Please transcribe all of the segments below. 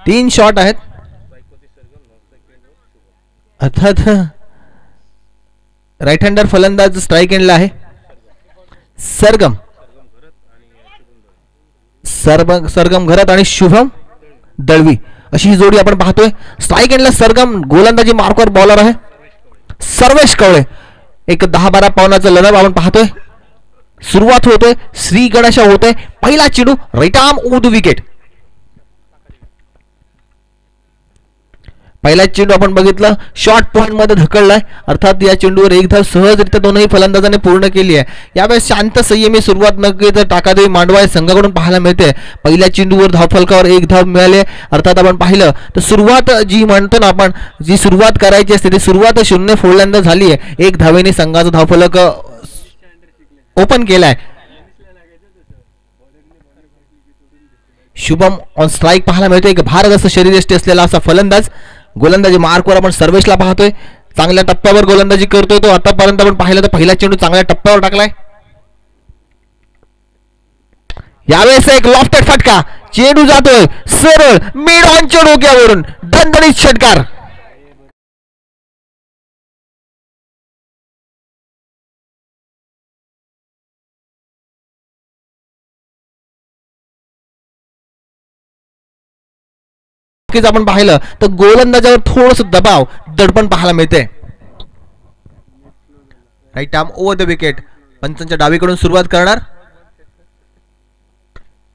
तीन शॉट आहेत अर्थात राईट हँडर फलंदाज स्ट्राईक एंडला आहे सरगम सरगम घरत आणि शुभम दळवी अशी ही जोडी आपण पाहतोय. स्ट्राईक एंडला सरगम, गोलंदाजी मार्कवर बॉलर आहे सर्वेश कवळे. एक 10-12 पावलाचं लढत आपण पाहतोय. सुरुवात होतोय, श्री गणेशा होतोय. पहिला चेंडू right arm over the wicket. पहिला चेंडू आपण बघितलं शॉर्ट पॉइंट मध्ये धकललाय. अर्थात या चेंडूवर एक धाव सहजरित्या दोनही फलंदाजांनी पूर्ण केली आहे. यावेळेस शांत संयमी सुरुवात नक्कीच टाकादेवी मांडवा संघाकडून पाहायला मिळते. पहिल्या चेंडूवर धावफलकावर एक धाव मिळाले. अर्थात आपण पाहिलं तर सुरुवात जी म्हणतो ना आपण, जी सुरुवात करायची असते ती सुरुवात 0 फोडल्यानंतर झाली आहे. एक धावेने संघाचा धावफलक ओपन केलाय. शुभम ऑन स्ट्राईक पाहायला मिळतोय. एक भारदस्त शरीरयष्टी असलेला असा फलंदाज. गोलंदाजी मार्कवर आपण सर्वेशला पाहतोय. चांगल्या टप्प्यावर गोलंदाजी करतोय तो. आतापर्यंत आपण पाहिलं तर पहिला चेंडू चांगल्या टप्प्यावर टाकलाय. यावेळेस एक लॉफ्टेड फटका, चेंडू जातोय सरळ मिड ऑनच्या डोक्यावरून, दणदणीत षटकार. आपण पाहिलं तर गोलंदाजावर थोडस दबाव दडपण पाहायला मिळते. Right arm over the wicket. पंचांच्या डावीकडून सुरुवात करणार.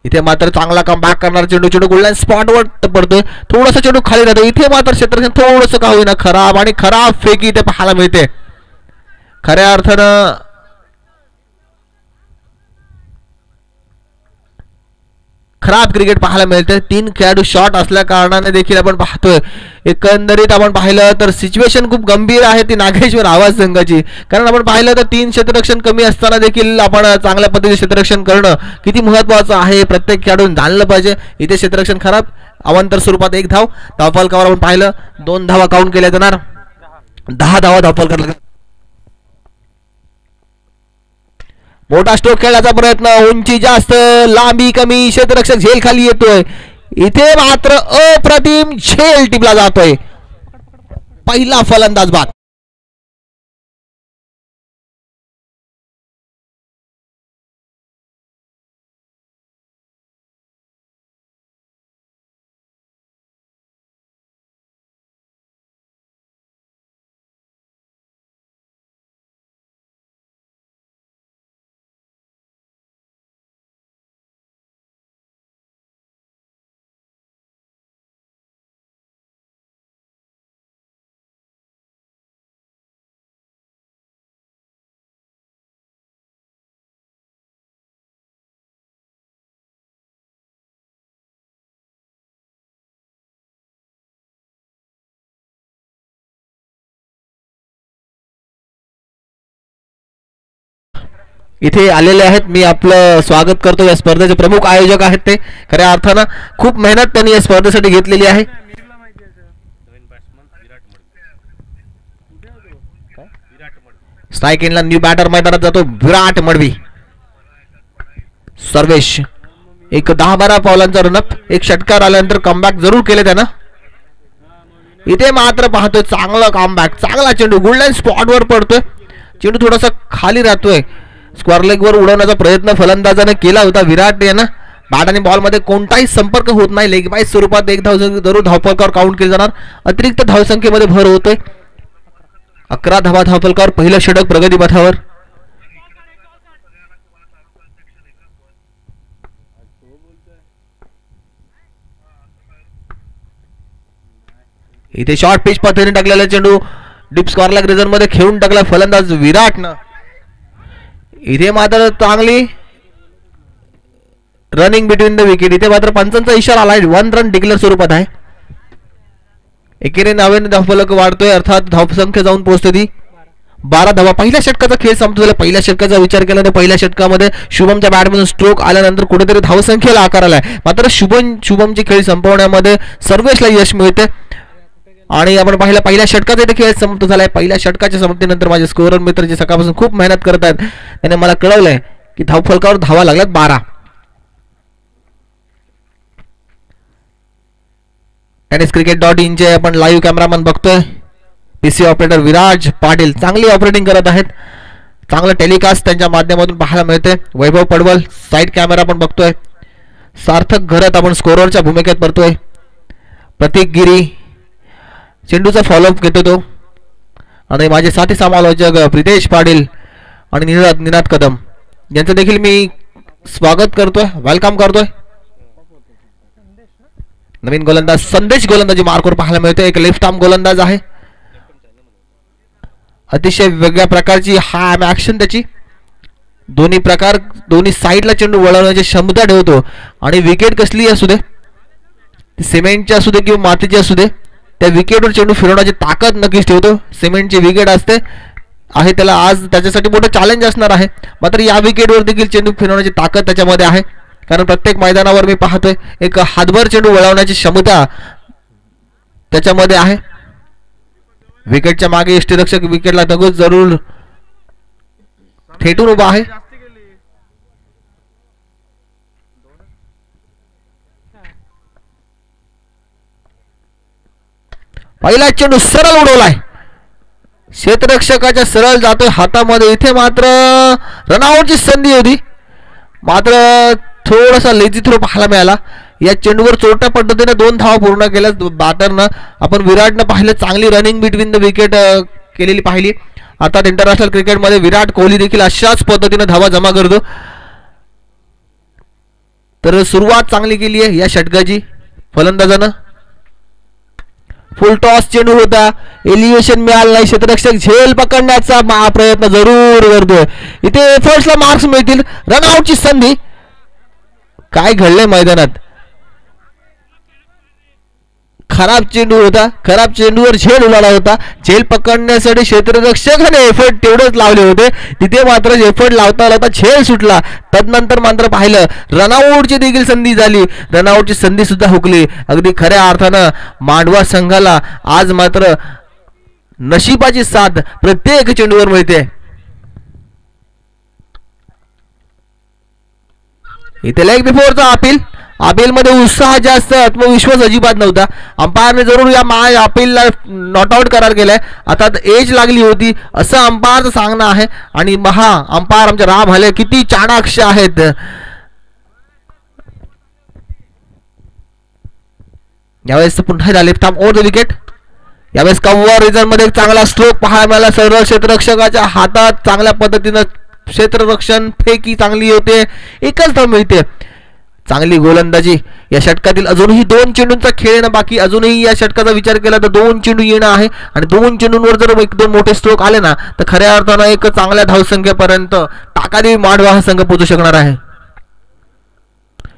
इथे मात्र चांगला कमबॅक करणार. चेंडू गोललाईन स्पॉटवर पडतोय. थोडासा चेंडू खाली राहतो. इथे मात्र क्षेत्ररक्षण थोडंसं का होईना खराब आणि खराब फेकी इथे पाहायला मिळते. खऱ्या अर्थानं खराब क्रिकेट पाहायला मिळते. 3 खेळाडू शॉट असल्या कारणाने देखील आपण पाहतोय. एकंदरीत आपण पाहिलं तर सिच्युएशन खूप गंभीर आहे ती नागेश्वर आवाज संघाची. कारण आपण पाहिलं तर 3 क्षेत्ररक्षण कमी असताना देखील आपण चांगल्या पद्धतीने क्षेत्ररक्षण करणं किती महत्वाचं आहे प्रत्येक खेळाडून जाणलं पाहिजे. इथे क्षेत्ररक्षण खराब. अवांतर स्वरूपात एक धाव. धावफलकावर आपण पाहिलं 2 धावा काउंट केल्या जाणार. 10 धावा धावफलकावर. मोठा स्ट्रोक खेळण्याचा प्रयत्न. उंची जास्त, लांबी कमी, क्षेत्ररक्षक झेल खाली येतोय. इथे मात्र अप्रतिम झेल टिपला जातोय. पहिला फलंदाज बाद. इथे आलेले आहेत. मी आपलं स्वागत करतो. या स्पर्धेचे प्रमुख आयोजक आहेत ते. खऱ्या अर्थानं खूप मेहनत त्यांनी या स्पर्धेसाठी घेतलेली आहे. स्ट्राईक एंडला न्यू बॅटर मैदानात जातो विराट मडवी. सर्वेश एक 10-12 पावलांचा रनअप. एक षटकार आल्यानंतर कमबॅक जरूर केले त्यानं. इथे मात्र पाहतोय चांगला कमबॅक. चांगला चेंडू गोल्डन स्पॉटवर पडतोय. चेंडू थोडासा खाली राहतोय. स्क्वेअर लेगवर उडवण्याचा प्रयत्न फलंदाजाने केला होता विराट यानं. बॅट आणि बॉल मध्ये कोणताही संपर्क होत नाही. लेग बाय स्वरूपात एक धाव जरूर धावफलकावर काउंट केली जाणार. अतिरिक्त धावसंख्येमध्ये भर होतोय. 11 धावा धावफलकावर. पहिलं षटक प्रगती पथावर. इथे शॉर्ट पिच पद्धतीने टाकलेला चेंडू डीप स्क्वेअर लेग रिजन मध्ये खेळून टाकला फलंदाज विराटनं. इथे मात्र चांगली रनिंग बिटवीन द विकेट. इथे मात्र पंचांचा इशारा आलाय. 1 रन डिक्लेअर स्वरूपात आहे. एकेरी नावाने धावफलक वाढतोय. अर्थात धावसंख्या जाऊन पोहोचते ती 12 धावा. पहिल्या षटकाचा खेळ संपतो झाला. पहिल्या षटकाचा विचार केला तर पहिल्या षटकामध्ये शुभमच्या बॅटमधून स्ट्रोक आल्यानंतर कुठेतरी धावसंख्येला आकार आलाय. मात्र शुभमची खेळी संपवण्यामध्ये सर्वेशला यश मिळते. आणि आपण पाहिलं पहिल्या षटकाचा इथे खेळ समाप्त झालाय. पहिल्या षटकाच्या समाप्तीनंतर माझे स्कोरर मित्र जे सकाळपासून खूप मेहनत करत आहेत त्याने मला कळवलंय की धावफलकावर धावा लागल्यात 12. tenniscricket.in चे आपण लाईव्ह कॅमेरामन बघतोय. पीसी ऑपरेटर विराज पाटील चांगली ऑपरेटिंग करत आहेत. चांगलं टेलिकास्ट त्यांच्या माध्यमातून पाहायला मिळते. वैभव पडवल साईड कॅमेरा आपण बघतोय. सार्थक घरत आपण स्कोररच्या भूमिकेत पडतोय. प्रतीक गिरी चेंडूचा फॉलोअप घेतो तो. आणि माझे साथी समालोचक प्रितेश पाटील आणि निनाद कदम यांचं देखील मी स्वागत करतोय, वेलकम करतोय. नवीन गोलंदाज संदेश गोलंदाजी मार्कवर पाहायला मिळतोय. एक लेफ्ट आर्म गोलंदाज आहे. अतिशय वेगळ्या प्रकारची हा ऍक्शन त्याची. दोन्ही साईडला चेंडू वळवण्याची क्षमता ठेवतो. आणि विकेट कसली असू दे, सिमेंटची असू दे किंवा मातीची असू दे, त्या विकेटवर चेंडू फिरवण्याची ताकद नक्कीच ठेवतो. सिमेंटची विकेट असते आहे त्याला आज त्याच्यासाठी मोठं चॅलेंज असणार आहे. मात्र या विकेटवर देखील चेंडू फिरवण्याची ताकद त्याच्यामध्ये आहे. कारण प्रत्येक मैदानावर मी पाहतोय एक हातभर चेंडू वळवण्याची क्षमता त्याच्यामध्ये आहे. विकेटच्या मागे यष्टीरक्षक विकेटला नगोच जरूर थेटून उभा आहे. पहिला चेंडू सरळ उडवलाय. क्षेत्ररक्षकाच्या सरळ जातोय हातामध्ये. इथे मात्र रनआउटची संधी होती, मात्र थोडासा लेझी थ्रो पाहायला मिळाला. या चेंडूवर चोरट्या पद्धतीने 2 धावा पूर्ण केल्या बॅटरनं. आपण विराटनं पाहिलं चांगली रनिंग बिटवीन द विकेट केलेली पाहिली. अर्थात इंटरनॅशनल क्रिकेटमध्ये विराट कोहली देखील अशाच पद्धतीने धावा जमा करतो. तर सुरुवात चांगली केली आहे या षटकाची फलंदाजानं. फुल टॉस चेंडू होता, एलिव्हेशन मिळालं नाही. क्षेत्ररक्षक झेल पकडण्याचा प्रयत्न जरूर करतोय. इथे फर्स्टला मार्क्स मिळतील. रनआउटची संधी. काय घडलंय मैदानात? खराब चेंडू होता, खराब चेंडूवर झेल उलाला होता. झेल पकडण्यासाठी क्षेत्ररक्षकाने एफर्ट तेवढेच लावले होते. तिथे मात्र एफर्ट लावता लावता झेल सुटला. तदनंतर मात्र पाहिलं रनआउटची देखील संधी झाली. रनआउटची संधी सुद्धा हुकली. अगदी खऱ्या अर्थानं मांडवा संघाला आज मात्र नशिबाची साथ प्रत्येक चेंडूवर मिळते. इथे लेग बिफोरचा अपील मध्ये उत्साह जास्त, आत्मविश्वास अजिबात नव्हता. अंपायरने जरूर या अपीलला नॉट आउट करार केलाय. आता एज लागली होती असं अंपायरचं सांगणं आहे. आणि अंपायर आमचे राम हले किती चाणाक्ष आहेत. यावेळेस पुन्हा एकदा left arm over the wicket. यावेळेस कव्हर रिजन मध्ये चांगला स्ट्रोक पाहायला मिळाला. सर्व क्षेत्ररक्षकाच्या हातात चांगल्या पद्धतीनं क्षेत्ररक्षण फेकी चांगली होते. एकच धाव मिळते. चांगली गोलंदाजी. या षटकातील अजूनही 2 चेंडूंचा खेळ येणं बाकी. अजूनही या षटकाचा विचार केला तर 2 चेंडू येणं आहे. आणि 2 चेंडूंवर जर 1-2 मोठे स्ट्रोक आले ना तर खऱ्या अर्थानं एक चांगल्या धावसंख्येपर्यंत टाकादेवी मांडवा हा संघ पोहोचू शकणार आहे.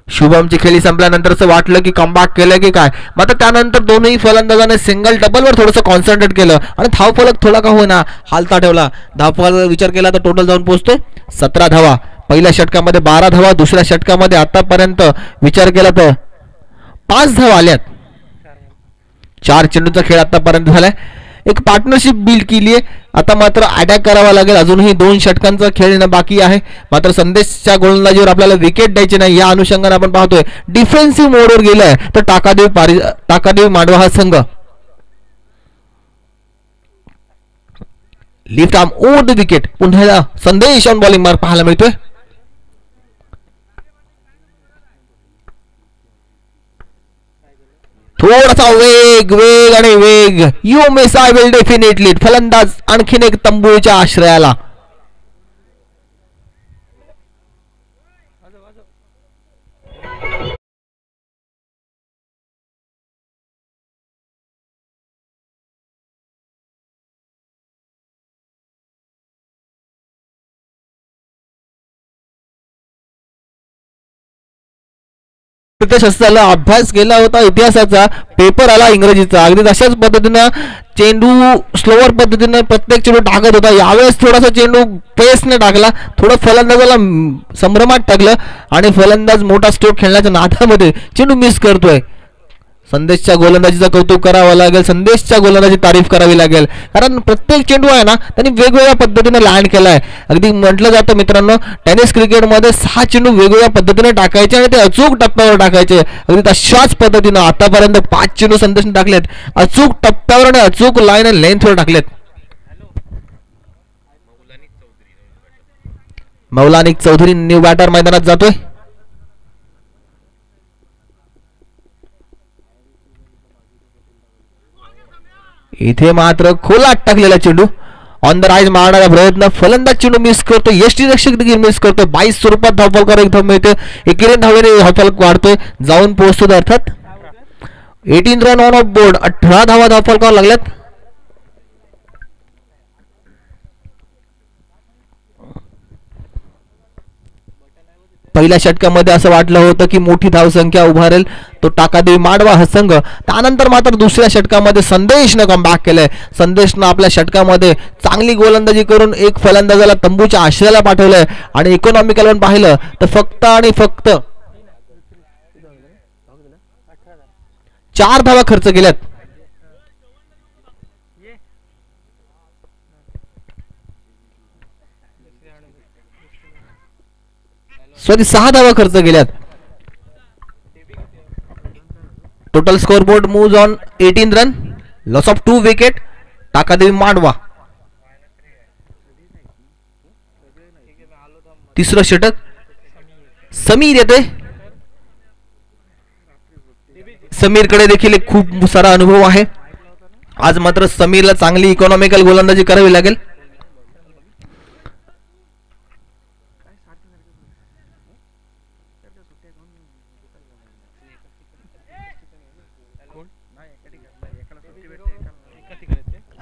शुभमची खेळी संपल्यानंतर असं वाटलं की कमबॅक केलं की काय, मात्र त्यानंतर दोन्ही फलंदाजाने सिंगल डबलवर थोडंसं कॉन्सन्ट्रेट केलं आणि धावफलक थोडा का होईना हालता ठेवला. धावफलक विचार केला तर टोटल जाऊन पोहोचतोय 17 धावा. पहिल्या षटकामध्ये 12 धावा, दुसऱ्या षटकामध्ये आतापर्यंत विचार केला तर 5 धावा आल्यात. 4 चेंडूचा खेळ आतापर्यंत झालाय. एक पार्टनरशिप बिल्ड केली आहे. आता मात्र अटॅक करावा लागेल. अजूनही 2 षटकांचा खेळ येणं बाकी आहे. मात्र संदेशच्या गोलंदाजीवर आपल्याला विकेट द्यायची नाही या अनुषंगाने आपण पाहतोय डिफेन्सिव्ह मोडवर गेलाय तर टाकादेव मांडवा हा संघ. Lift arm over the wicket. पुन्हा संदेश ऑन बॉलिंग मार्क पाहायला मिळतोय. थोडासा वेग आणि वेग. You miss I will definitely. फलंदाज आणखीन एक तंबूच्या आश्रयाला. अभ्यास केला होता इतिहासाचा, पेपर आला इंग्रजीचा. अगदी तशाच पद्धतीनं चेंडू स्लोवर पद्धतीने प्रत्येक चेंडू टाकत होता. यावेळेस थोडासा चेंडू पेसने टाकला, थोडं फलंदाजाला संभ्रमात टाकलं आणि फलंदाज मोठा स्ट्रोक खेळण्याच्या नादामध्ये चेंडू मिस करतोय. संदेशच्या गोलंदाजीचं कौतुक करावं लागेल, संदेशच्या गोलंदाजी तारीफ करावी लागेल, कारण प्रत्येक चेंडू आहे ना त्यांनी वेगवेगळ्या पद्धतीने लँड केलाय. अगदी म्हटलं जातं मित्रांनो, टेनिस क्रिकेटमध्ये 6 चेंडू वेगवेगळ्या पद्धतीने टाकायचे आणि ते अचूक टप्प्यावर टाकायचे. अगदी तशाच पद्धतीनं आतापर्यंत 5 चेंडू संदेशने टाकलेत, अचूक टप्प्यावर आणि अचूक लाईन आणि लेंथवर टाकलेत. मौलानिक चौधरी न्यू बॅटर मैदानात जातोय. इथे मात्र खोलात टाकलेला चेंडू ऑन द राईज मारणारा प्रयत्न, फलंदाज चेंडू मिस करतो, यष्टीरक्षक देखील मिस करतोय. 22 स्वरूपात धावफलकार एक धाव मिळते, 21 धावेने धावफलक वाढतोय, जाऊन पोहोचतो अर्थात 18 रन ऑन ऑफ बोर्ड. 18 धावा धावफलकावर लागल्यात. पहिल्या षटकामध्ये असं वाटलं होतं की मोठी धावसंख्या उभारेल तो टाकादेवी माडवा हा संघ. त्यानंतर मात्र दुसऱ्या षटकामध्ये संदेशनं कमबॅक केलंय. संदेशनं आपल्या षटकामध्ये चांगली गोलंदाजी करून एक फलंदाजाला तंबूच्या आश्रयाला पाठवलंय आणि इकॉनॉमिकल वन पाहिलं तर फक्त आणि फक्त 4 धावा खर्च केल्यात. सॉरी 6 धावा खर्च केल्यात. Total score board moves on 18 run, loss of 2 wicket. Takadevi Mandwa. तिसरं षटक समीर येते. समीरकडे देखील एक खूप सारा अनुभव आहे. आज मात्र समीरला चांगली इकॉनॉमिकल गोलंदाजी करावी लागेल.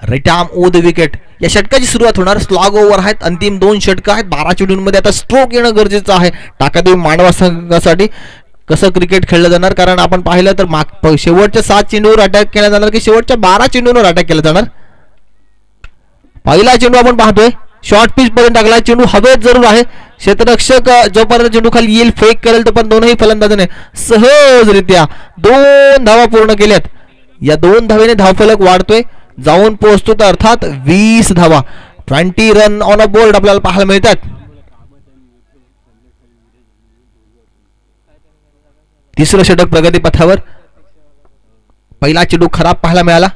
रिटाम ओ द विकेट. या षटकाची सुरुवात होणार. स्लॉग ओव्हर आहेत, अंतिम 2 षटक आहेत. 12 चेंडूंमध्ये आता स्ट्रोक येणं गरजेचं आहे टाकादेवी मांडवा संघासाठी. कसं क्रिकेट खेळलं जाणार, कारण आपण पाहिलं तर शेवटच्या 7 चेंडूवर अटॅक केला जाणार की शेवटच्या 12 चेंडूवर अटॅक केला जाणार. पहिला चेंडू आपण पाहतोय, शॉर्ट पिच पर्यंत टाकला, चेंडू हवेत जरूर आहे. क्षेत्ररक्षक जोपर्यंत चेंडू खाली येईल फेक करेल तोपर्यंत दोनही फलंदाजाने सहजरित्या 2 धावा पूर्ण केल्यात. या 2 धावेने धावफलक वाढतोय, जाऊन पोहोचतो तर अर्थात 20 धावा. 20 रन ऑन अ बोर्ड आपल्याला पाहायला मिळतात. तिसरं षटक प्रगतीपथावर. पहिला चेंडू खराब पाहायला मिळाला.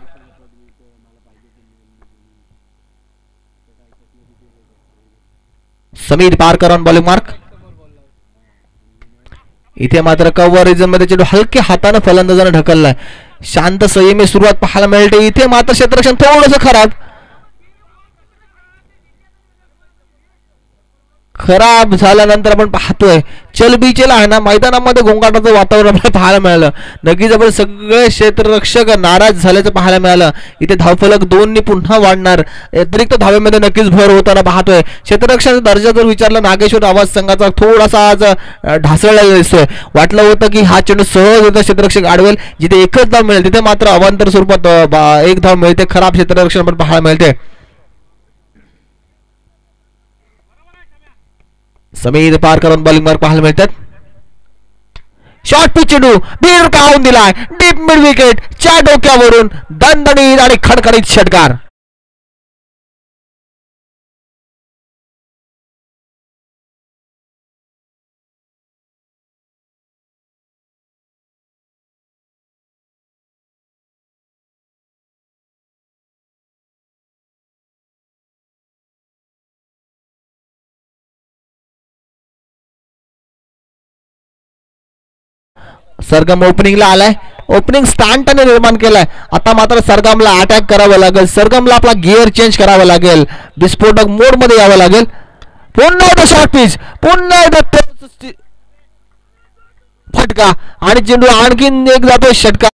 Sameer Parkar on bowling mark. इथे मात्र कव्हर रिजन मध्ये चेंडू हलक्या हाताने फलंदाजाने ढकललाय. शांत संयमी सुरुवात पाहायला मिळते. इथे मात्र क्षेत्ररक्षण थोडंसं खराब झाल्यानंतर आपण पाहतोय चलबिचेल आहे ना मैदानामध्ये गोंगाटाचं वातावरण आपल्याला पाहायला मिळालं. नक्कीच आपण सगळे क्षेत्ररक्षक नाराज झाल्याचं पाहायला मिळालं. इथे धावफलक 2 पुन्हा वाढणार. अतिरिक्त धावेमध्ये नक्कीच भर होताना पाहतोय. क्षेत्ररक्षणाचा दर्जा जर विचारला नागेश्वर आवाज संघाचा थोडासा आज ढासळलेला दिसतोय. वाटलं होतं की हा चेंडू सहज क्षेत्ररक्षक आडवेल, जिथे एकच धाव मिळेल तिथे मात्र अवांतर स्वरूपात 1 धाव मिळते. खराब क्षेत्ररक्षण पण पाहायला मिळते. समीर पारकर बॉलिंग मार्क पाहायला मिळतात. शॉर्ट पिच चेंडू बीर काढून दिलाय. डीप मिड विकेट च्या डोक्यावरून दणदणीत आणि खडखडीत षटकार. सरगम ओपनिंगला आलाय. ओपनिंग स्टँड त्याने निर्माण केलाय. आता मात्र सरगमला अटॅक करावं लागेल. सरगमला आपला गिअर चेंज करावा लागेल. विस्फोटक मोड मध्ये यावं लागेल. पुन्हा एकदा शॉर्ट पिच, पुन्हा एकदा फटका आणि चेंडू आणखीन एक जातोय षटकार.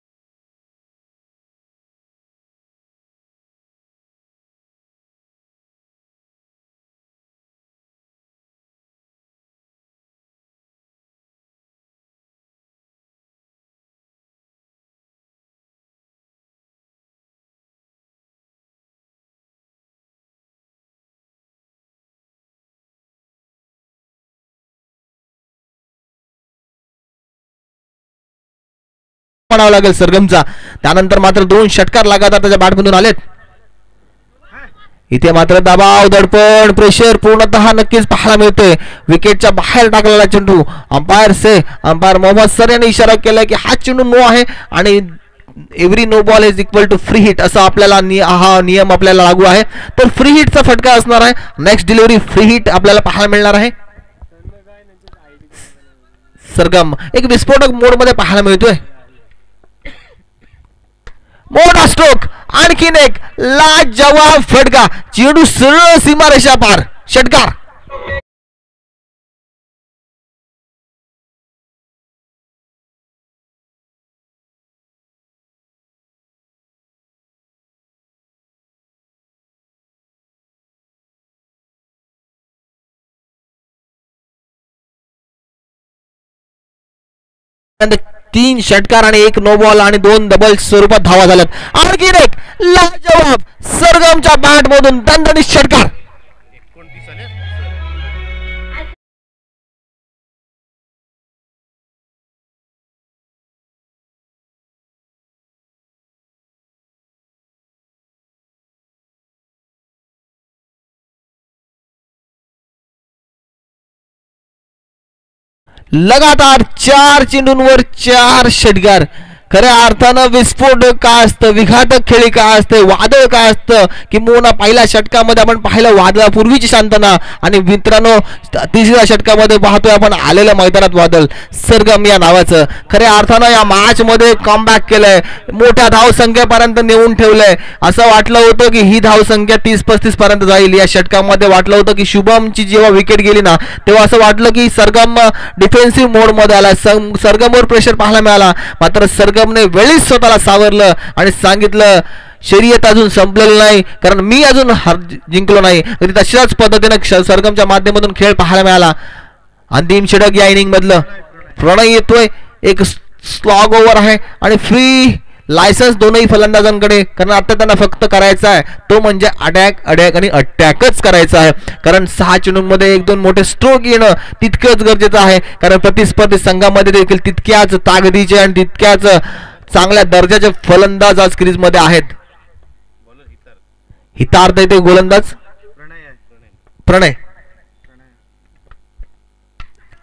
म्हणावा लागेल सरगमचा. त्यानंतर मात्र 2 षटकार लगातार त्याच्या बॅटमधून आलेत. इथे मात्र दबाव, दडपण, प्रेशर पूर्णतः नक्कीच पाहायला मिळतोय. विकेटच्या बाहेर टाकलेला चेंडू. अंपायर मोहम्मद सर यांनी इशारा केला की हा चेंडू नो आहे आणि every no ball is equal to free hit असा आपल्याला हा नियम आपल्याला लागू आहे. तर फ्री हिटचा फटका असणार आहे. नेक्स्ट डिलिव्हरी फ्री हिट आपल्याला पाहायला मिळणार आहे. सरगम एक विस्फोटक मोड मध्ये पाहायला मिळतोय. मोठा स्ट्रोक, आणखीन एक लाजवाब फटका. चेंडू सरळ सीमारेषा पार. षटकार. तीन षटकार आणि 1 नो बॉल आणि 2 डबल स्वरूपात धावा झाल्यात. आणखीन एक लाजवाब सरगमच्या बॅट मधून दणदणीत षटकार. लगातार 4 चेंडूंवर 4 षटकार. खऱ्या अर्थानं विस्फोट काय असतं, विघातक खेळी काय असते, वादळ काय असतं किंवा पहिल्या षटकामध्ये आपण पाहिलं वादळापूर्वीची शांतता आणि मित्रांनो तिसऱ्या षटकामध्ये पाहतोय आपण आलेलं मैदानात वादळ. सरगम या नावाचं खऱ्या अर्थानं या मॅच मध्ये कमबॅक केलंय. मोठ्या धावसंख्येपर्यंत नेऊन ठेवलंय. असं वाटलं होतं की ही धावसंख्या 30-35 पर्यंत जाईल. या षटकामध्ये वाटलं होतं की शुभमची जेव्हा विकेट गेली ना तेव्हा असं वाटलं की सरगम डिफेन्सिव्ह मोड मध्ये आला. सरगमवर प्रेशर पाहायला मिळाला. मात्र सरगमने वेळीच स्वतःला सावरलं आणि सांगितलं शर्यत अजून संपलेलं नाही, कारण मी अजून जिंकलो नाही. तशाच पद्धतीने सरगमच्या माध्यमातून खेळ पाहायला मिळाला. अंतिम षटक या इनिंग मधलं. प्रणय येतोय. एक स्लॉग ओव्हर आहे आणि फ्री लायसन्स दोनही फलंदाजांकडे, कारण आता त्यांना फक्त करायचा आहे तो म्हणजे अटॅक आणि अटॅकच करायचा आहे. कारण 6 चेंडूंमध्ये 1-2 मोठे स्ट्रोक येणं तितकंच गरजेचं आहे. कारण प्रतिस्पर्धी संघामध्ये देखील तितक्याच ताकदीचे आणि तितक्याच चांगल्या दर्जाचे फलंदाज आज क्रीज मध्ये आहेत. हितार्थ येते गोलंदाज प्रणय.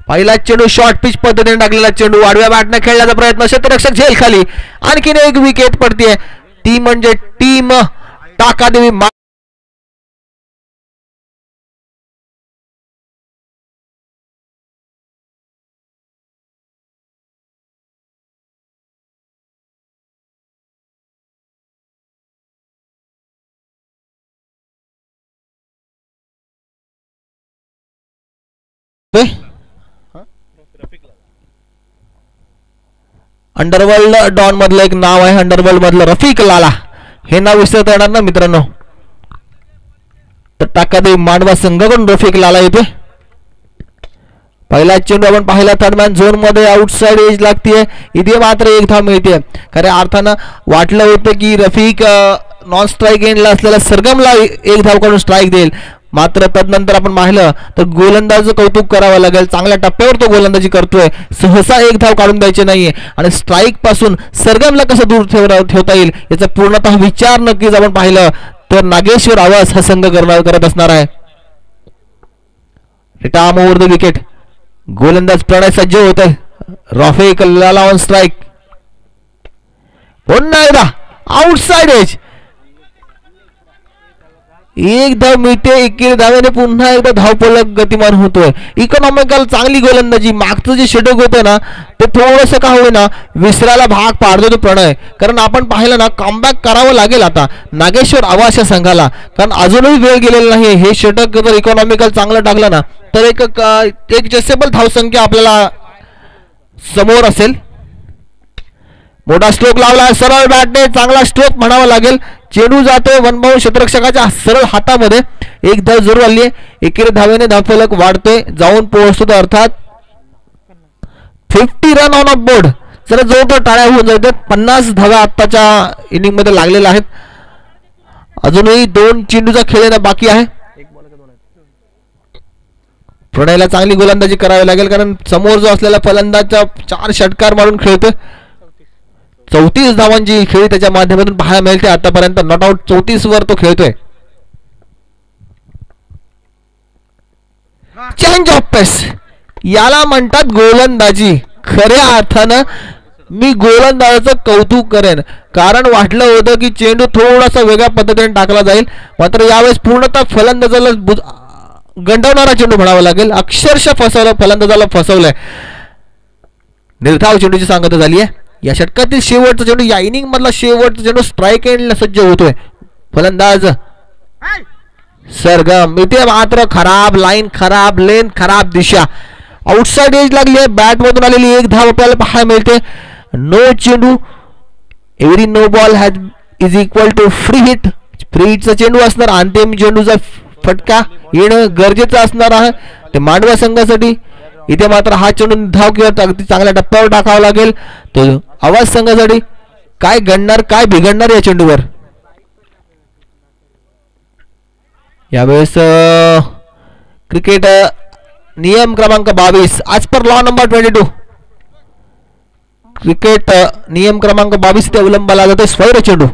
पहिला चेंडू शॉर्ट पिच पद्धतीने टाकलेला चेंडू आडव्या बॅटने खेळण्याचा प्रयत्न. क्षेत्ररक्षक झेल खाली. आणखीन एक विकेट पडते. ती म्हणजे टीम टाकादेवी. अंडरवर्ल्ड डॉन मधलं एक नाव आहे. अंडरवर्ल्ड मधलं रफिक लाला हे नाव विसरता येणार ना मित्रांनो. तर टाकादेवी मांडवा संघाकडून रफिक लाला येतोय. पहिला चेंडू आपण पाहिला थर्डमॅन झोन मध्ये आउटसाइड एज लागतीये. इथे मात्र 1 धाव मिळते. खऱ्या अर्थानं वाटलं होतं की रफिक नॉन स्ट्राईक एंडला असलेल्या सरगमला 1 धाव काढून स्ट्राईक देईल. मात्र तदनंतर आपण पाहिलं तर गोलंदाज कौतुक करावं लागेल. चांगल्या टप्प्यावर तो गोलंदाजी करतोय. सहसा 1 धाव काढून द्यायचे नाहीये आणि स्ट्राईक पासून सरगमला कसं दूर ठेवता येईल याचा पूर्णतः विचार नक्कीच आपण पाहिलं तर नागेश्वर आवाज हा संघ करत असणार आहे. रिटार्म ओव्हर द विकेट. गोलंदाज प्रणय सज्ज होत आहे. रफिक लाला ऑन स्ट्राईक. पुन्हा एकदा आउटसाइड एज. 1 धाव मिळते. 1 धावेने पुन्हा एकदा धावफलक गतिमान होतोय. इकॉनॉमिकल चांगली गोलंदाजी. मागचं जे षटक होतं ना ते थोडंसं का होईना विसरायला भाग पाडतो तो प्रणय. कारण आपण पाहिलं ना कमबॅक करावं लागेल आता नागेश्वर आवास या संघाला, कारण अजूनही वेळ गेलेला नाही. हे षटक जर इकॉनॉमिकल चांगलं टाकलं ना तर एक जसेबल धावसंख्या आपल्याला समोर असेल. मोठा स्ट्रोक लावला सरळ बॅटने. चांगला स्ट्रोक म्हणावा लागेल. चेंडू जातोय वनबाउंड क्षेत्ररक्षकाच्या सरळ हातामध्ये. 1 धाव जरूर आली आहे. 1 धावेने धावफलक वाढतोय जाऊन पोहोचतो. अर्थात 50 रन ऑन ऑफ बोर्ड. जरा जोरदार टाळ्या होऊन जातात. 50 धाव्या आत्ताच्या इनिंग मध्ये लागलेल्या आहेत. अजूनही 2 चेंडूचा खेळ बाकी आहे. प्रणयला चांगली गोलंदाजी करावी लागेल कारण समोर जो असलेला फलंदाजचा 4 षटकार मारून खेळतोय. 34 धावांची खेळी त्याच्या माध्यमातून पाहायला मिळते आतापर्यंत. नॉट आउट 34 वर तो खेळतोय. चेंज ऑफ पेस याला म्हणतात गोलंदाजी. खऱ्या अर्थानं मी गोलंदाजाचं कौतुक करेन, कारण वाटलं होतं की चेंडू थोडासा वेगळ्या पद्धतीने टाकला जाईल, मात्र यावेळेस पूर्णतः फलंदाजाला गंडवणारा चेंडू म्हणावा लागेल. अक्षरशः फसवलं, फलंदाजाला फसवलंय. निर्धाव चेंडूची सांगता झाली आहे. या षटकातील शेवटचा चेंडू, या इनिंग मधला शेवटचा चेंडू स्ट्राईक एंडला सज्ज होतोय. फलंदाज सरगम. इथे मात्र खराब लाईन, खराब लेन, खराब दिशा. आउटसाइड एज लागली आहे. बॅट मधून आलेली एक धाव आपल्याला पाहायला मिळते. नो चेंडू. Every no ball has is equal to free hit. Free हिटचा चेंडू असणार. अंतिम चेंडूचा फटका येणं गरजेचं असणार आहे ते मांडवा संघासाठी. इथे मात्र हा चेंडू धाव किंवा अगदी चांगल्या टप्प्यावर टाकावा लागेल. तो आवाज संघासाठी काय घडणार, काय बिघडणार या चेंडूवर. यावेळेस क्रिकेट नियम क्रमांक 22 आज पर लॉ नंबर 22 क्रिकेट नियम क्रमांक 22 ते अवलंबाला जाते. स्वैर चेंडू.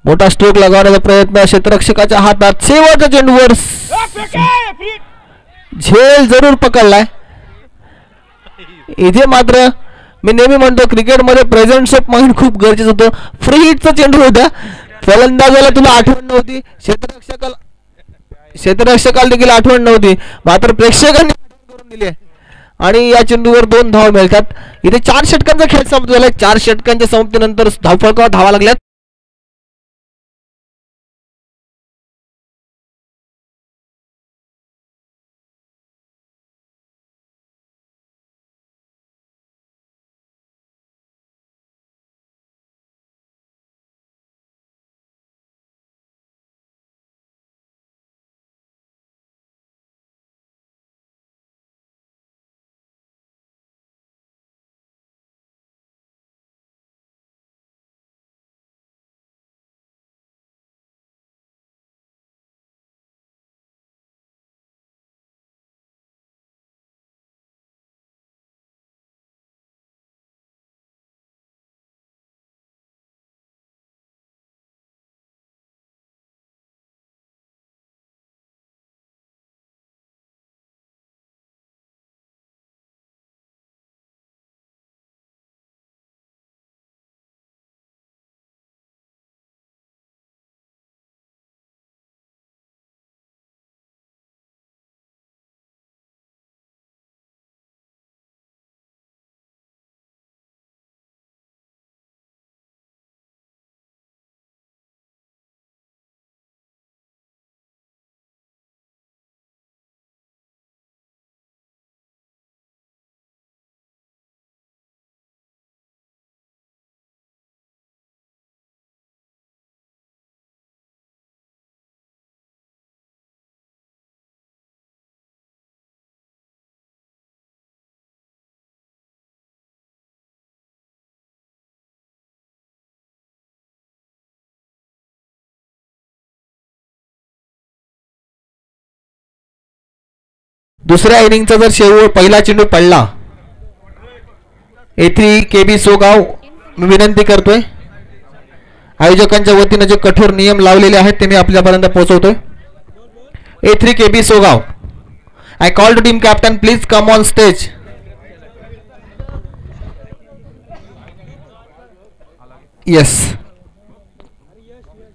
मोठा स्ट्रोक लगावण्याचा प्रयत्न क्षेत्ररक्षकाच्या हातात. शेवटच्या चेंडूवर झेल जरूर पकडलाय. इथे मात्र मी नेहमी म्हणतो क्रिकेटमध्ये प्रेझेंस ऑफ माइंड खूप गरजेचं होतं. फ्री हिटचा चेंडू होता. फलंदाजाला तुला आठवण नव्हती, क्षेत्ररक्षकाला देखील आठवण नव्हती, मात्र प्रेक्षकांनी आठवण करून दिली आणि या चेंडूवर 2 धावा मिळतात. इथे 4 षटकांचा खेळ समाप्त झालाय. 4 षटकांच्या समाप्तीनंतर धावफलकावर धावा लागल्यात. दुसऱ्या इनिंगचा जर शेवट पहिला चेंडू पडला. A3 KB सोगाव मी विनंती करतोय, आयोजकांच्या वतीने जे कठोर नियम लावलेले आहेत ते मी आपल्यापर्यंत पोहोचवतोय. A3 KB सोगाव, I call to team captain, please come on stage. Yes.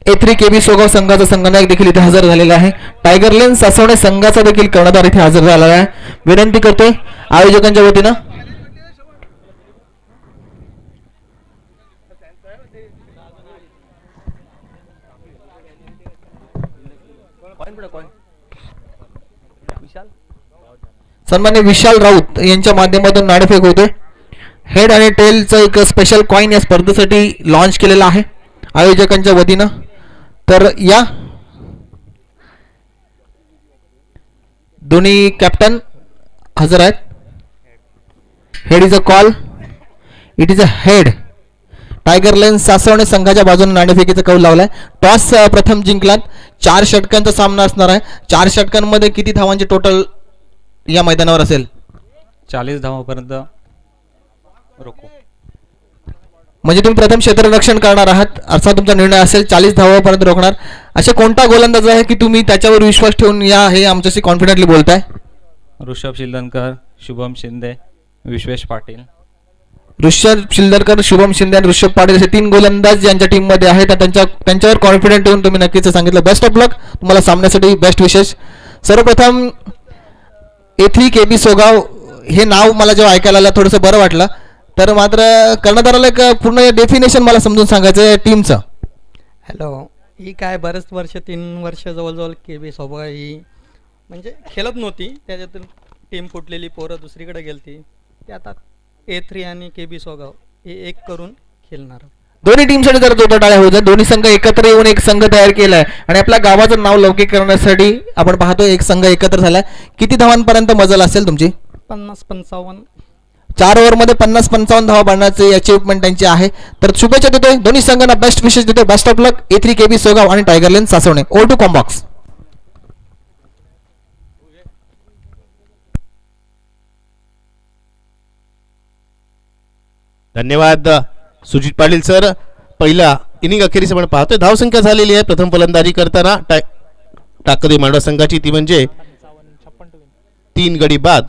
A3 KB सोगाव संघाचा संघनायक देखील इथे हजर झालेला आहे. टायगर लेन सासवणे संघाचा देखील कर्णधार इथे हजर झालेला आहे. विनंती करतोय आयोजकांच्या वतीनं सन्मान्य विशाल राऊत यांच्या माध्यमातून नाणेफेक होते. हेड आणि टेलचा एक स्पेशल कॉइन या स्पर्धेसाठी लॉन्च केलेला आहे आयोजकांच्या वतीनं. तर या दोन्ही कॅप्टन हजर आहेत. Head is a call, it is a head. Tiger line Saswane संघाच्या बाजूने नाणेफेकीचा कौल लावलाय. टॉस प्रथम जिंकलात. 4 षटकांचा सामना असणार आहे. 4 षटकांमध्ये किती धावांचे टोटल या मैदानावर असेल? 40 धावांपर्यंत रोखू. म्हणजे तुम्ही प्रथम क्षेत्ररक्षण करणार आहात असा तुमचा निर्णय असेल. 40 धावांपर्यंत रोखणार. असे कोणता गोलंदाज आहे की तुम्ही त्याच्यावर विश्वास ठेवून या हे आमच्याशी कॉन्फिडेंटली बोलताय? ऋषभ शिंदनकर, शुभम शिंदे, विश्वेश पाटील. ऋषभ शिंदरकर, शुभम शिंदे आणि ऋषभ पाटील असे 3 गोलंदाज यांच्या टीम मध्ये आहेत. त्यांच्यावर कॉन्फिडंट येऊन तुम्ही नक्कीच सांगितलं. बेस्ट ऑफ लक तुम्हाला सामन्यासाठी. बेस्ट विशेष. सर्वप्रथम A3 KB सोगाव हे नाव मला जेव्हा ऐकायला आलं थोडंसं बरं वाटलं. तर मात्र कर्णधाराला एक पूर्ण डेफिनेशन मला समजून सांगायचं आहे टीमचं. हॅलो, ही काय बरेच वर्ष 3 वर्ष जवळजवळ KB सोगाव ही म्हणजे खेळत नव्हती. त्याच्यातून टीम फुटलेली, पोरं दुसरीकडे गेलती. ते आता A3 आणि KB सोगाव हे एक करून खेळणार. दोन्ही टीमसाठी जर जोरदार टाळ्या होत आहेत. दोन्ही संघ एकत्र येऊन एक संघ तयार केलाय आणि आपल्या गावाचं नाव लौकिक करण्यासाठी आपण पाहतोय एक संघ एकत्र झालाय. किती धावांपर्यंत मजल असेल तुमची? 50-55. 4 ओव्हरमध्ये 50-55 धावा बांधण्याची अचिव्हमेंट त्यांची आहे. तर शुभेच्छा देतोय दोन्ही संघांना. बेस्ट विशेष देतोय. Best of luck. A3 KB Sogaon आणि tiger lane Saswane. Over to commbox. धन्यवाद सुजित पाटील सर. पहिला इनिंग अखेरीस आपण पाहतोय. धावसंख्या झालेली आहे प्रथम फलंदाजी करताना टाकळी मांडवा संघाची, ती म्हणजे 3 गडी बाद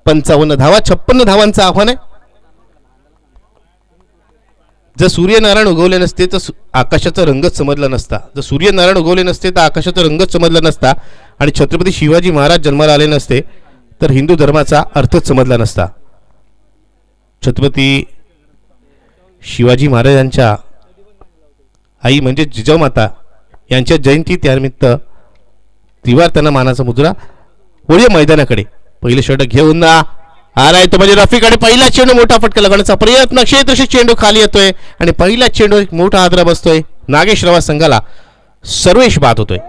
55 धावा. 56 धावांचं आव्हान आहे. जर सूर्यनारायण उगवले नसते तर आकाशाचा रंगच समजला नसता. जर सूर्यनारायण उगवले नसते तर आकाशाचा रंगच समजला नसता आणि छत्रपती शिवाजी महाराज जन्माला आले नसते तर हिंदू धर्माचा अर्थच समजला नसता. छत्रपती शिवाजी महाराजांच्या आई म्हणजे जिजाऊमाता यांच्या जयंती त्यानिमित्त त्रिवार त्यांना मानाचा मुजरा. वळूया मैदानाकडे. पहिले षटक घेऊन आलाय तो म्हणजे रफिक आणि पहिला चेंडू मोठा फटका लागण्याचा प्रयत्न. क्षेत्रशी चेंडू खाली येतोय आणि पहिला चेंडू एक मोठा आदरा बसतोय. नागेश रवा संघाला सर्वेश बाद होतोय.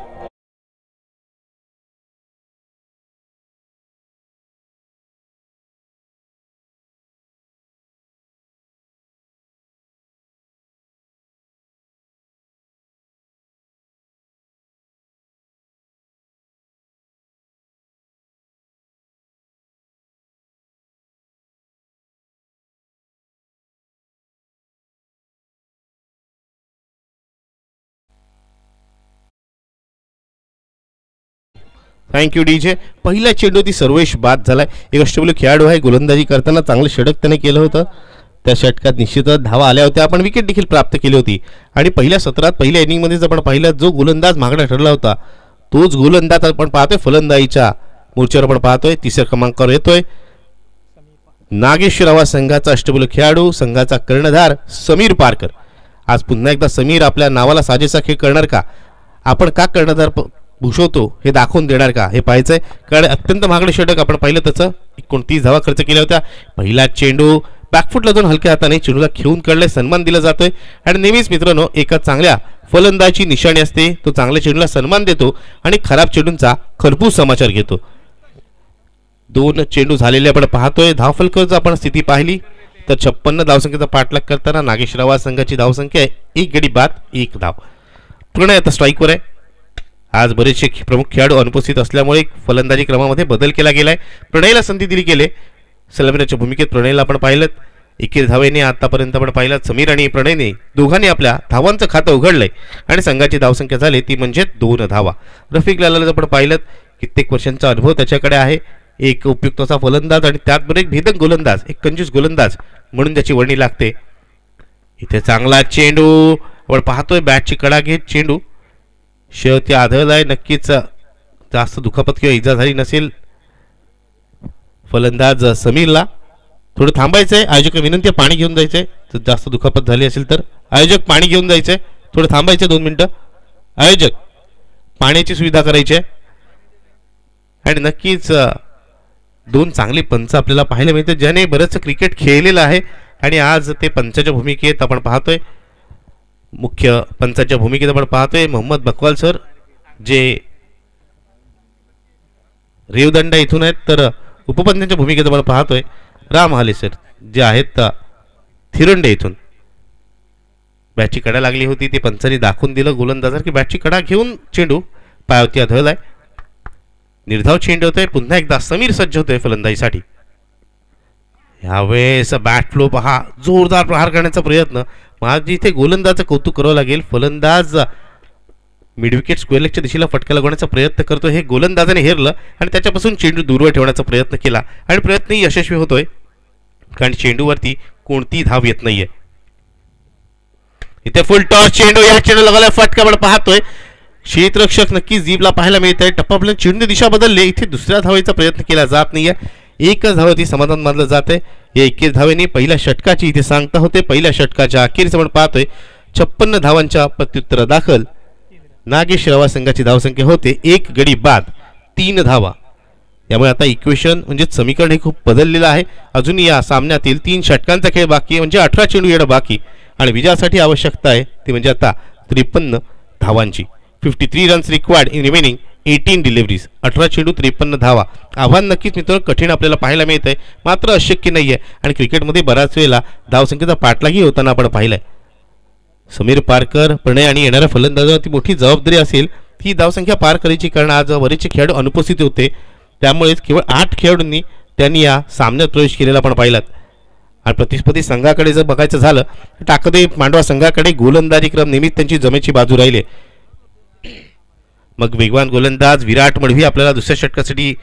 Thank you DJ. पहिला चेंडू ती सर्वेश बाद झालाय. एक अष्टपैलू खेळाडू आहे. गोलंदाजी करताना चांगलं षटक त्याने केलं होतं. त्या षटकात निश्चितच धावा आल्या होत्या. आपण विकेट देखील प्राप्त केली होती आणि पहिल्या सत्रात पहिल्या इनिंगमध्येच आपण पाहिला जो गोलंदाज मागणा ठरला होता तोच गोलंदाज आपण पाहतोय फलंदाजीच्या मोर्चावर आपण पाहतोय. 3ऱ्या क्रमांकावर येतोय नागेश्वरवा संघाचा अष्टपैलू खेळाडू, संघाचा कर्णधार समीर पारकर. आज पुन्हा एकदा समीर आपल्या नावाला साजेसा खेळ करणार का? आपण का कर्णधार भूषवतो हे दाखवून देणार का हे पाहायचंय. कारण अत्यंत महागडे षटक आपण पाहिलं त्याचं 29 धावा खर्च केल्या होत्या. पहिला चेंडू बॅकफुटला जाऊन हलक्या हाताने चेंडूला खेळून काढलाय. सन्मान दिला जातोय आणि नेहमीच मित्रांनो एका चांगल्या फलंदाजी निशाणी असते. तो चांगल्या चेंडूला सन्मान देतो आणि खराब चेंडूंचा खरपूस समाचार घेतो. 2 चेंडू झालेले आपण पाहतोय. धावफलकाची आपण स्थिती पाहिली तर 56 धावसंख्येचा पाठलाग करताना नागेश्वरवा संघाची धावसंख्या आहे 1 गडी बाद 1 धाव. प्रणय आता स्ट्राईकवर आहे. आज बरेचसे प्रमुख खेळाडू अनुपस्थित असल्यामुळे फलंदाजी क्रमामध्ये बदल केला गेलाय. प्रणयला संधी दिली गेले. सलामीच्या भूमिकेत प्रणयला आपण पाहिलं. 21 धावेने आतापर्यंत आपण पाहिलं समीर आणि प्रणयने दोघांनी आपल्या धावांचं खातं उघडलंय आणि संघाची धावसंख्या झाली ती म्हणजे 2 धावा. रफिक लालाला आपण पाहिलं कित्येक वर्षांचा अनुभव त्याच्याकडे आहे. एक उपयुक्त असा फलंदाज आणि त्याचबरोबर एक भेदक गोलंदाज, एक कंजूस गोलंदाज म्हणून त्याची वर्णी लागते. इथे चांगला चेंडू आपण पाहतोय. बॅटची कडा घेत चेंडू शेवटी आढळलाय. नक्कीच जास्त दुखापत किंवा इजा झाली नसेल फलंदाज समीरला. थोडं थांबायचंय. आयोजक विनंती आहे पाणी घेऊन जायचंय. तर जास्त दुखापत झाली असेल तर आयोजक पाणी घेऊन जायचंय. थोडं थांबायचं 2 मिनिटं. आयोजक पाण्याची सुविधा करायची आहे. आणि नक्कीच 2 चांगले पंच आपल्याला पाहायला मिळतात ज्याने बरंच क्रिकेट खेळलेलं आहे आणि आज ते पंचाच्या भूमिकेत आपण पाहतोय. मुख्य पंचाच्या भूमिकेत आपण पाहतोय मोहम्मद बकवाल सर जे रेवदंडा इथून आहेत. तर उपपंचाच्या भूमिकेत आपण पाहतोय राम हाले सर जे आहेत थिरंडे इथून. बॅटची कडा लागली होती, ते पंचांनी दाखवून दिलं गोलंदाजाला की बॅटची कडा घेऊन चेंडू पायावरती आदळलाय. निर्धाव चेंडू होतोय. पुन्हा एकदा समीर सज्ज होतोय फलंदाजीसाठी. यावेळेस बॅट फ्लो पहा, जोरदार प्रहार करण्याचा प्रयत्न. माझी इथे गोलंदाजाचं कौतुक करावं लागेल. फलंदाज मिडविकेट स्क्वेअर लेगच्या दिशेला फटका लागवण्याचा प्रयत्न करतो. हे गोलंदाजाने हेरलं आणि त्याच्यापासून चेंडू दूरवर ठेवण्याचा प्रयत्न केला आणि प्रयत्नही यशस्वी होतोय, कारण चेंडूवरती कोणतीही धाव येत नाहीये. इथे फुल टॉस चेंडू, या चेंडू लगायला फटका आपण पाहतोय. क्षेत्ररक्षक नक्कीच जीबला पाहायला मिळत आहे. टप्पा चेंडू दिशा बदलले. इथे दुसऱ्या धावेचा प्रयत्न केला जात नाहीये. एकच धावेवरती समाधान मानलं जात आहे. या 21 धावेने पहिल्या षटकाची इथे सांगता होते. पहिल्या षटकाच्या अखेरीस आपण पाहतोय 56 धावांच्या प्रत्युत्तर दाखल नागेश रावा संघाची धावसंख्या होते 1 गडी बाद 3 धावा. यामुळे आता इक्वेशन म्हणजे समीकरण हे खूप बदललेलं आहे. अजून या सामन्यातील 3 षटकांचा खेळ बाकी आहे, म्हणजे 18 चेंडू येणं बाकी आणि विजयासाठी आवश्यकता आहे ती म्हणजे आता 53 धावांची. 53 runs required in remaining 18 deliveries. 18 चेंडू 53 धावा. आव्हान नक्कीच मित्रांनो कठीण आपल्याला पाहायला मिळत आहे, मात्र अशक्य नाही आहे. आणि क्रिकेटमध्ये बऱ्याच वेळेला धावसंख्येचा पाठलागी होताना आपण पाहिलाय. समीर पारकर, प्रणय आणि येणाऱ्या फलंदाजावरती मोठी जबाबदारी असेल ही धावसंख्या पार करायची, कारण आज बरेचसे खेळाडू अनुपस्थित होते. त्यामुळेच केवळ 8 खेळाडूंनी त्यांनी या सामन्यात प्रवेश केलेला आपण पाहिलात. आणि प्रतिस्पर्धी संघाकडे जर बघायचं झालं तर टाकदे मांडवा संघाकडे गोलंदाजी क्रम नेहमीच त्यांची जमेची बाजू राहिले. मग वेगवान गोलंदाज विराट मडवी आपल्याला दुसऱ्या षटकासाठी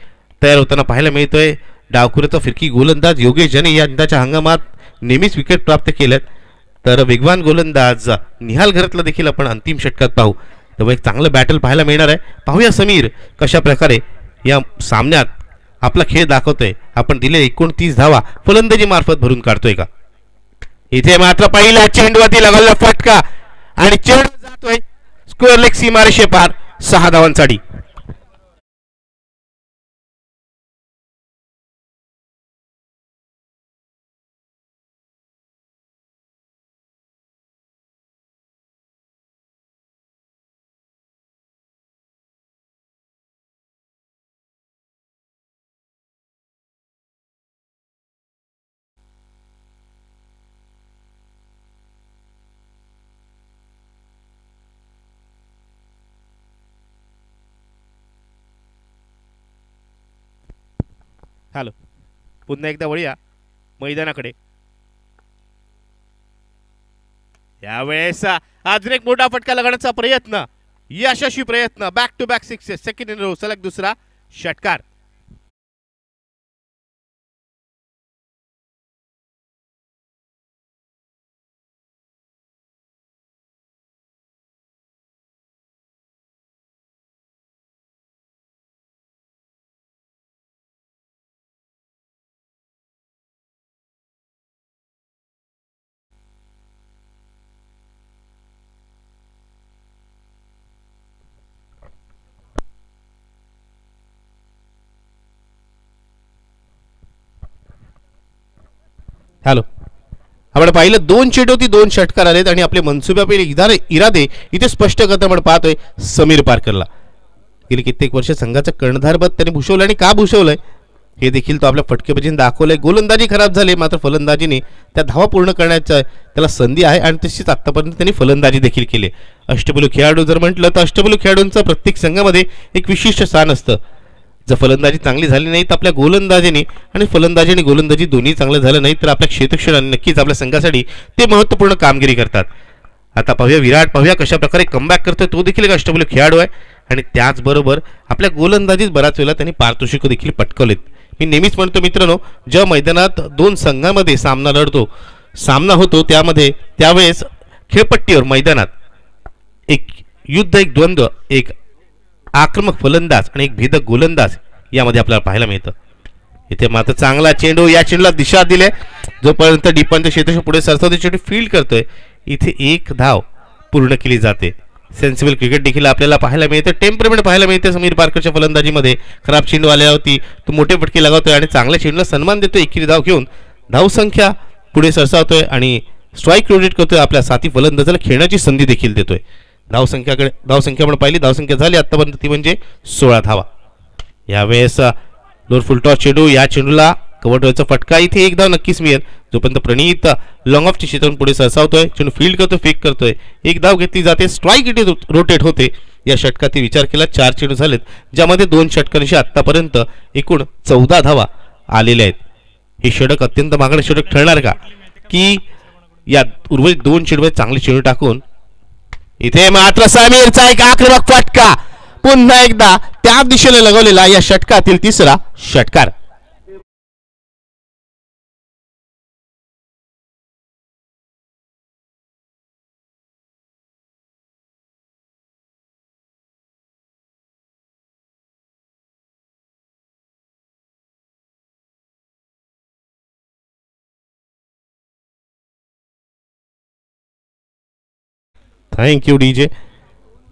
तयार होताना पाहायला मिळतोय. डावखुऱ्याचा फिरकी गोलंदाज योगेश जने या यंदाच्या हंगामात नेहमीच विकेट प्राप्त केल्यात. तर वेगवान गोलंदाज निहाल घरातला देखील आपण अंतिम षटकात पाहू. तेव्हा एक चांगलं बॅटल पाहायला मिळणार आहे. पाहूया समीर कशा प्रकारे या सामन्यात आपला खेळ दाखवतोय. आपण दिले 29 धावा फलंदाजी मार्फत भरून काढतोय का. इथे मात्र पहिला चेंडूवरती लागलेला फटका आणि चेंडू जातोय स्क्वेअर लेग सीमारेषे पार 6 धावांसाठी. हॅलो, पुन्हा एकदा वळूया मैदानाकडे. यावेळेस अजून एक मोठा फटका लगावण्याचा प्रयत्न, यशस्वी प्रयत्न. Back to back sixes, second in row, सलग दुसरा षटकार. हॅलो, आपण पाहिलं 2 चेंडू होती 2 षटकार आलेत आणि आपले मनसुब्यापैकी इरादे इथे स्पष्ट करता आपण पाहतोय समीर पारकरला. गेली कित्येक वर्ष संघाचं कर्णधारपद त्यांनी भूषवलं आणि का भूषवलंय हे देखील तो आपल्या फटकेबाजीने दाखवलंय. गोलंदाजी खराब झाली, मात्र फलंदाजीने त्या धावा पूर्ण करण्याचा त्याला संधी आहे आणि तशीच आतापर्यंत त्यांनी फलंदाजी देखील केली. अष्टपैलू खेळाडू जर म्हटलं तर अष्टपैलू खेळाडूंचं प्रत्येक संघामध्ये एक विशिष्ट स्थान असतं. जर फलंदाजी चांगली झाली नाही तर आपल्या गोलंदाजीने आणि फलंदाजी आणि गोलंदाजी दोन्ही चांगलं झालं नाही तर आपल्या क्षेत्ररक्षकांनी नक्कीच आपल्या संघासाठी ते महत्त्वपूर्ण कामगिरी करतात. आता पाहूया विराट, पाहूया कशा प्रकारे कमबॅक करतोय. तो देखील एक अष्टपैलू खेळाडू आहे आणि त्याचबरोबर आपल्या गोलंदाजीत बऱ्याच वेळेला त्यांनी पारितोषिकं देखील पटकवलेत. मी नेहमीच म्हणतो मित्रांनो, ज्या मैदानात 2 संघांमध्ये सामना होतो त्यावेळेस खेळपट्टीवर मैदानात एक युद्ध, एक द्वंद्व, एक आक्रमक फलंदाज आणि एक भेदक गोलंदाज यामध्ये आपल्याला पाहायला मिळतं. इथे मात्र चांगला चेंडू, या चेंडूला दिशा दिले. जोपर्यंत डिपांच्या क्षेत्राच्या पुढे सरसावते चेंडू फील्ड करतोय, इथे 1 धाव पूर्ण केली जाते. सेन्सिबल क्रिकेट देखील आपल्याला पाहायला मिळते, टेम्परमेंट पाहायला मिळते. समीर पारकरच्या फलंदाजीमध्ये खराब चेंडू आल्यावरती तो मोठे फटके लगावतोय आणि चांगल्या चेंडूला सन्मान देतोय. एकेरी धाव घेऊन धावसंख्या पुढे सरसावतोय आणि स्ट्राईक रोटेट करतोय. आपल्या साथी फलंदाजाला खेळण्याची संधी देखील देतोय. धावसंख्या आपण पाहिली, धावसंख्या झाली आतापर्यंत ती म्हणजे 16 धावा. यावेळेस लोअर फुल टॉस चेंडू, या चेंडूला कव्हर ठेवायचा फटका. इथे 1 धाव नक्कीच मिळेल, जोपर्यंत प्रणीत लॉंग ऑफची क्षेत्रातून पुढे सरसावतोय, चेंडू फील्ड करतोय, फेक करतोय, एक धाव घेतली जाते, स्ट्राईक इथे रोटेट होते. या षटकातील विचार केला 4 चेंडू झालेत, ज्यामध्ये 2 षटकांशी आतापर्यंत एकूण 14 धावा आलेल्या आहेत. हे षटक अत्यंत मागणं षटक ठरणार का, की या उर्वरित 2 चेंडूमध्ये चांगले चेंडू टाकून इथे मात्र समीरचा एक आक्रमक फटका, पुन्हा एकदा त्या दिशेने लगवलेला या षटकातील तिसरा षटकार. Thank you DJ.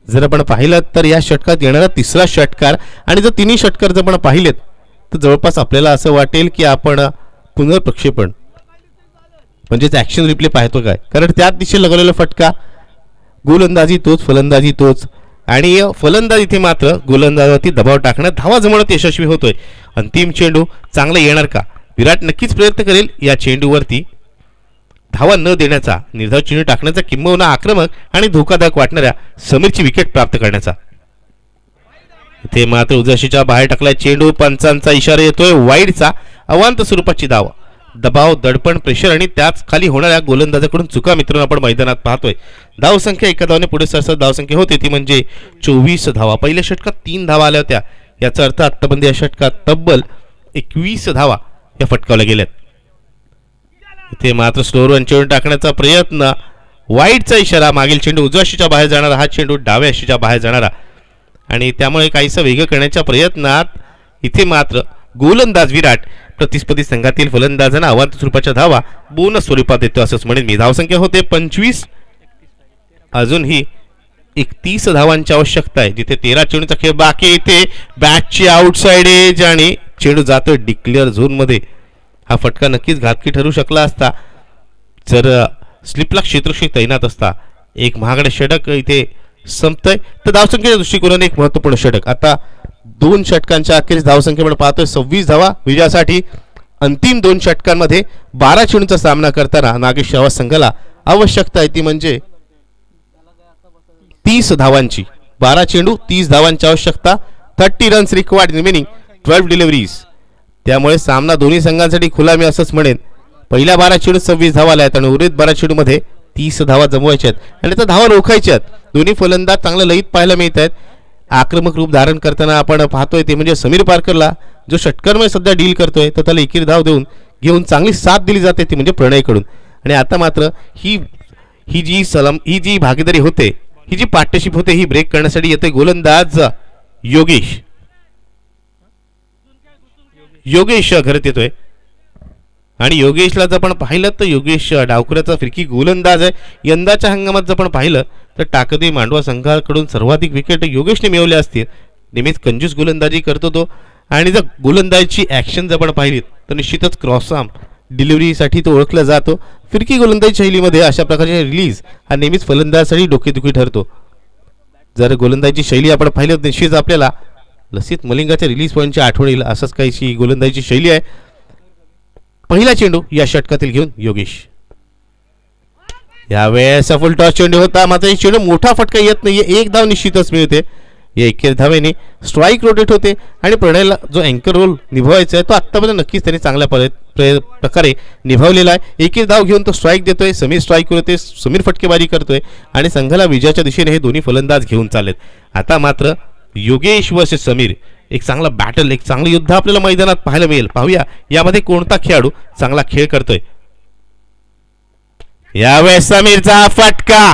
जर आपण पाहिलं तर या षटकात येणारा तिसरा षटकार आणि जर तिन्ही षटकार जर आपण पाहिलेत तर जवळपास आपल्याला असं वाटेल की आपण पुनर्प्रक्षेपण म्हणजेच ॲक्शन रिप्ले पाहतो काय, कारण त्याच दिशेला लगवलेला फटका, गोलंदाजी तोच, फलंदाजी तोच, आणि फलंदाज इथे मात्र गोलंदाजावरती दबाव टाकण्यात, धावा जमवण्यात यशस्वी होतोय. अंतिम चेंडू चांगला येणार का, विराट नक्कीच प्रयत्न करेल या चेंडूवरती धावा न देण्याचा, निर्धाव चेंडू टाकण्याचा, किंबहुना आक्रमक आणि धोकादायक वाटणाऱ्या समीरची विकेट प्राप्त करण्याचा. इथे मात्र उजशीच्या बाहेर टाकलाय चेंडू, पंचांचा इशारा येतोय वाईडचा. अवांत स्वरूपाची धाव, दबाव, दडपण, प्रेशर आणि त्याच खाली होणाऱ्या गोलंदाजाकडून चुका मित्रांनो आपण मैदानात पाहतोय. धावसंख्या एका धावाने पुढे सरसर धावसंख्या होती ती म्हणजे 24 धावा. पहिल्या षटकात 3 धावा आल्या होत्या, याचा अर्थ आत्तापर्यंत या षटकात तब्बल 21 धावा या फटकावल्या गेल्यात. इथे मात्र स्लो रन चेंडू टाकण्याचा प्रयत्न, वाईडचा इशारा, मागील चेंडू उजव्या अशीच्या बाहेर जाणारा, हा चेंडू डाव्या अशीच्या बाहेर जाणारा, आणि त्यामुळे काहीसं वेगळं करण्याच्या प्रयत्नात इथे मात्र गोलंदाज विराट प्रतिस्पर्धी संघातील फलंदाजांना अवांत स्वरूपाच्या धावा बोनस स्वरूपात देतो असंच म्हणेन मी. धावसंख्या होते 25, अजूनही 31 धावांची आवश्यकता आहे, जिथे 13 चेंडूचा खेळ बाकी. इथे बॅटची आउटसाइड एज आणि चेंडू जातोय डिक्लेअर झोन मध्ये. हा फटका नक्कीच घातकी ठरू शकला असता जर स्लिपला क्षेत्ररक्षक तैनात असता. एक महागडे षटक इथे संपतंय, तर धावसंख्येच्या दृष्टिकोनाने एक महत्त्वपूर्ण षटक. आता 2 षटकांच्या अखेरीस धावसंख्या आपण पाहतोय 26 धावा विजयासाठी. अंतिम 2 षटकांमध्ये 12 चेंडूचा सामना करताना नागेश श्रावस संघाला आवश्यकता आहे ती म्हणजे 30 धावांची. 12 चेंडू 30 धावांची आवश्यकता. 30 रन्स रिक्वायर्ड रिमेनिंग 12 डिलिव्हरीज. त्यामुळे सामना दोन्ही संघांसाठी खुला मी असंच म्हणेन. पहिल्या 12 चेंडू 26 धावा आल्या आहेत आणि उर्वरित 12 चेंडूमध्ये 30 धावा जमवायच्या आहेत आणि त्या धावा रोखायच्या आहेत. दोन्ही फलंदाज चांगलं लयीत पाहायला मिळत आहेत. आक्रमक रूप धारण करताना आपण पाहतोय ते म्हणजे समीर पारकरला जो षटकांमध्ये सध्या डील करतोय तर त्याला एकेरी धाव घेऊन चांगली साथ दिली जाते ती म्हणजे प्रणयकडून. आणि आता मात्र ही जी भागीदारी होते, ही जी पार्टनरशिप होते, ही ब्रेक करण्यासाठी येते गोलंदाज योगेश घरात येतोय. आणि योगेशला जर आपण पाहिलं तर योगेश डावखुऱ्याचा फिरकी गोलंदाज आहे. यंदाच्या हंगामात जर आपण पाहिलं तर टाकदी मांडवा संघाकडून सर्वाधिक विकेट योगेशने मिळवल्या असतील. नेहमीच कंजूस गोलंदाजी करतो तो. आणि जर गोलंदाजीची ॲक्शन जर आपण पाहिली तर निश्चितच क्रॉस आर्म डिलिव्हरीसाठी तो ओळखला जातो. फिरकी गोलंदाजी शैलीमध्ये अशा प्रकारचे रिलीज हा नेहमीच फलंदाजासाठी डोकेदुखी ठरतो. जर गोलंदाजीची शैली आपण पाहिली तर निश्चित आपल्याला लसित मलिंगाच्या रिलीज पॉईंटची आठवण येईल. असंच काहीशी गोलंदाजीची शैली आहे. पहिला चेंडू या षटकातील घेऊन योगेश. यावेळेस फुल टॉस चेंडू होता, मात्र चेंडू मोठा फटका येत नाहीये. 1 धाव निश्चितच मिळते. या 21 धावेने स्ट्राईक रोटेट होते आणि प्रणयला जो अँकर रोल निभवायचा आहे तो आत्तापर्यंत नक्कीच त्यांनी चांगल्या प्रकारे निभावलेला आहे. 21 धाव घेऊन तो स्ट्राईक देतोय. समीर स्ट्राईक होते, समीर फटकेबाजी करतोय आणि संघाला विजयाच्या दिशेने हे दोन्ही फलंदाज घेऊन चाललेत. आता मात्र योगेश वर्सेस समीर, एक चांगला बॅटल, एक चांगलं युद्ध आपल्याला मैदानात पाहायला मिळेल. पाहूया यामध्ये कोणता खेळाडू चांगला खेळ करतोय. यावेळेस समीरचा फटका,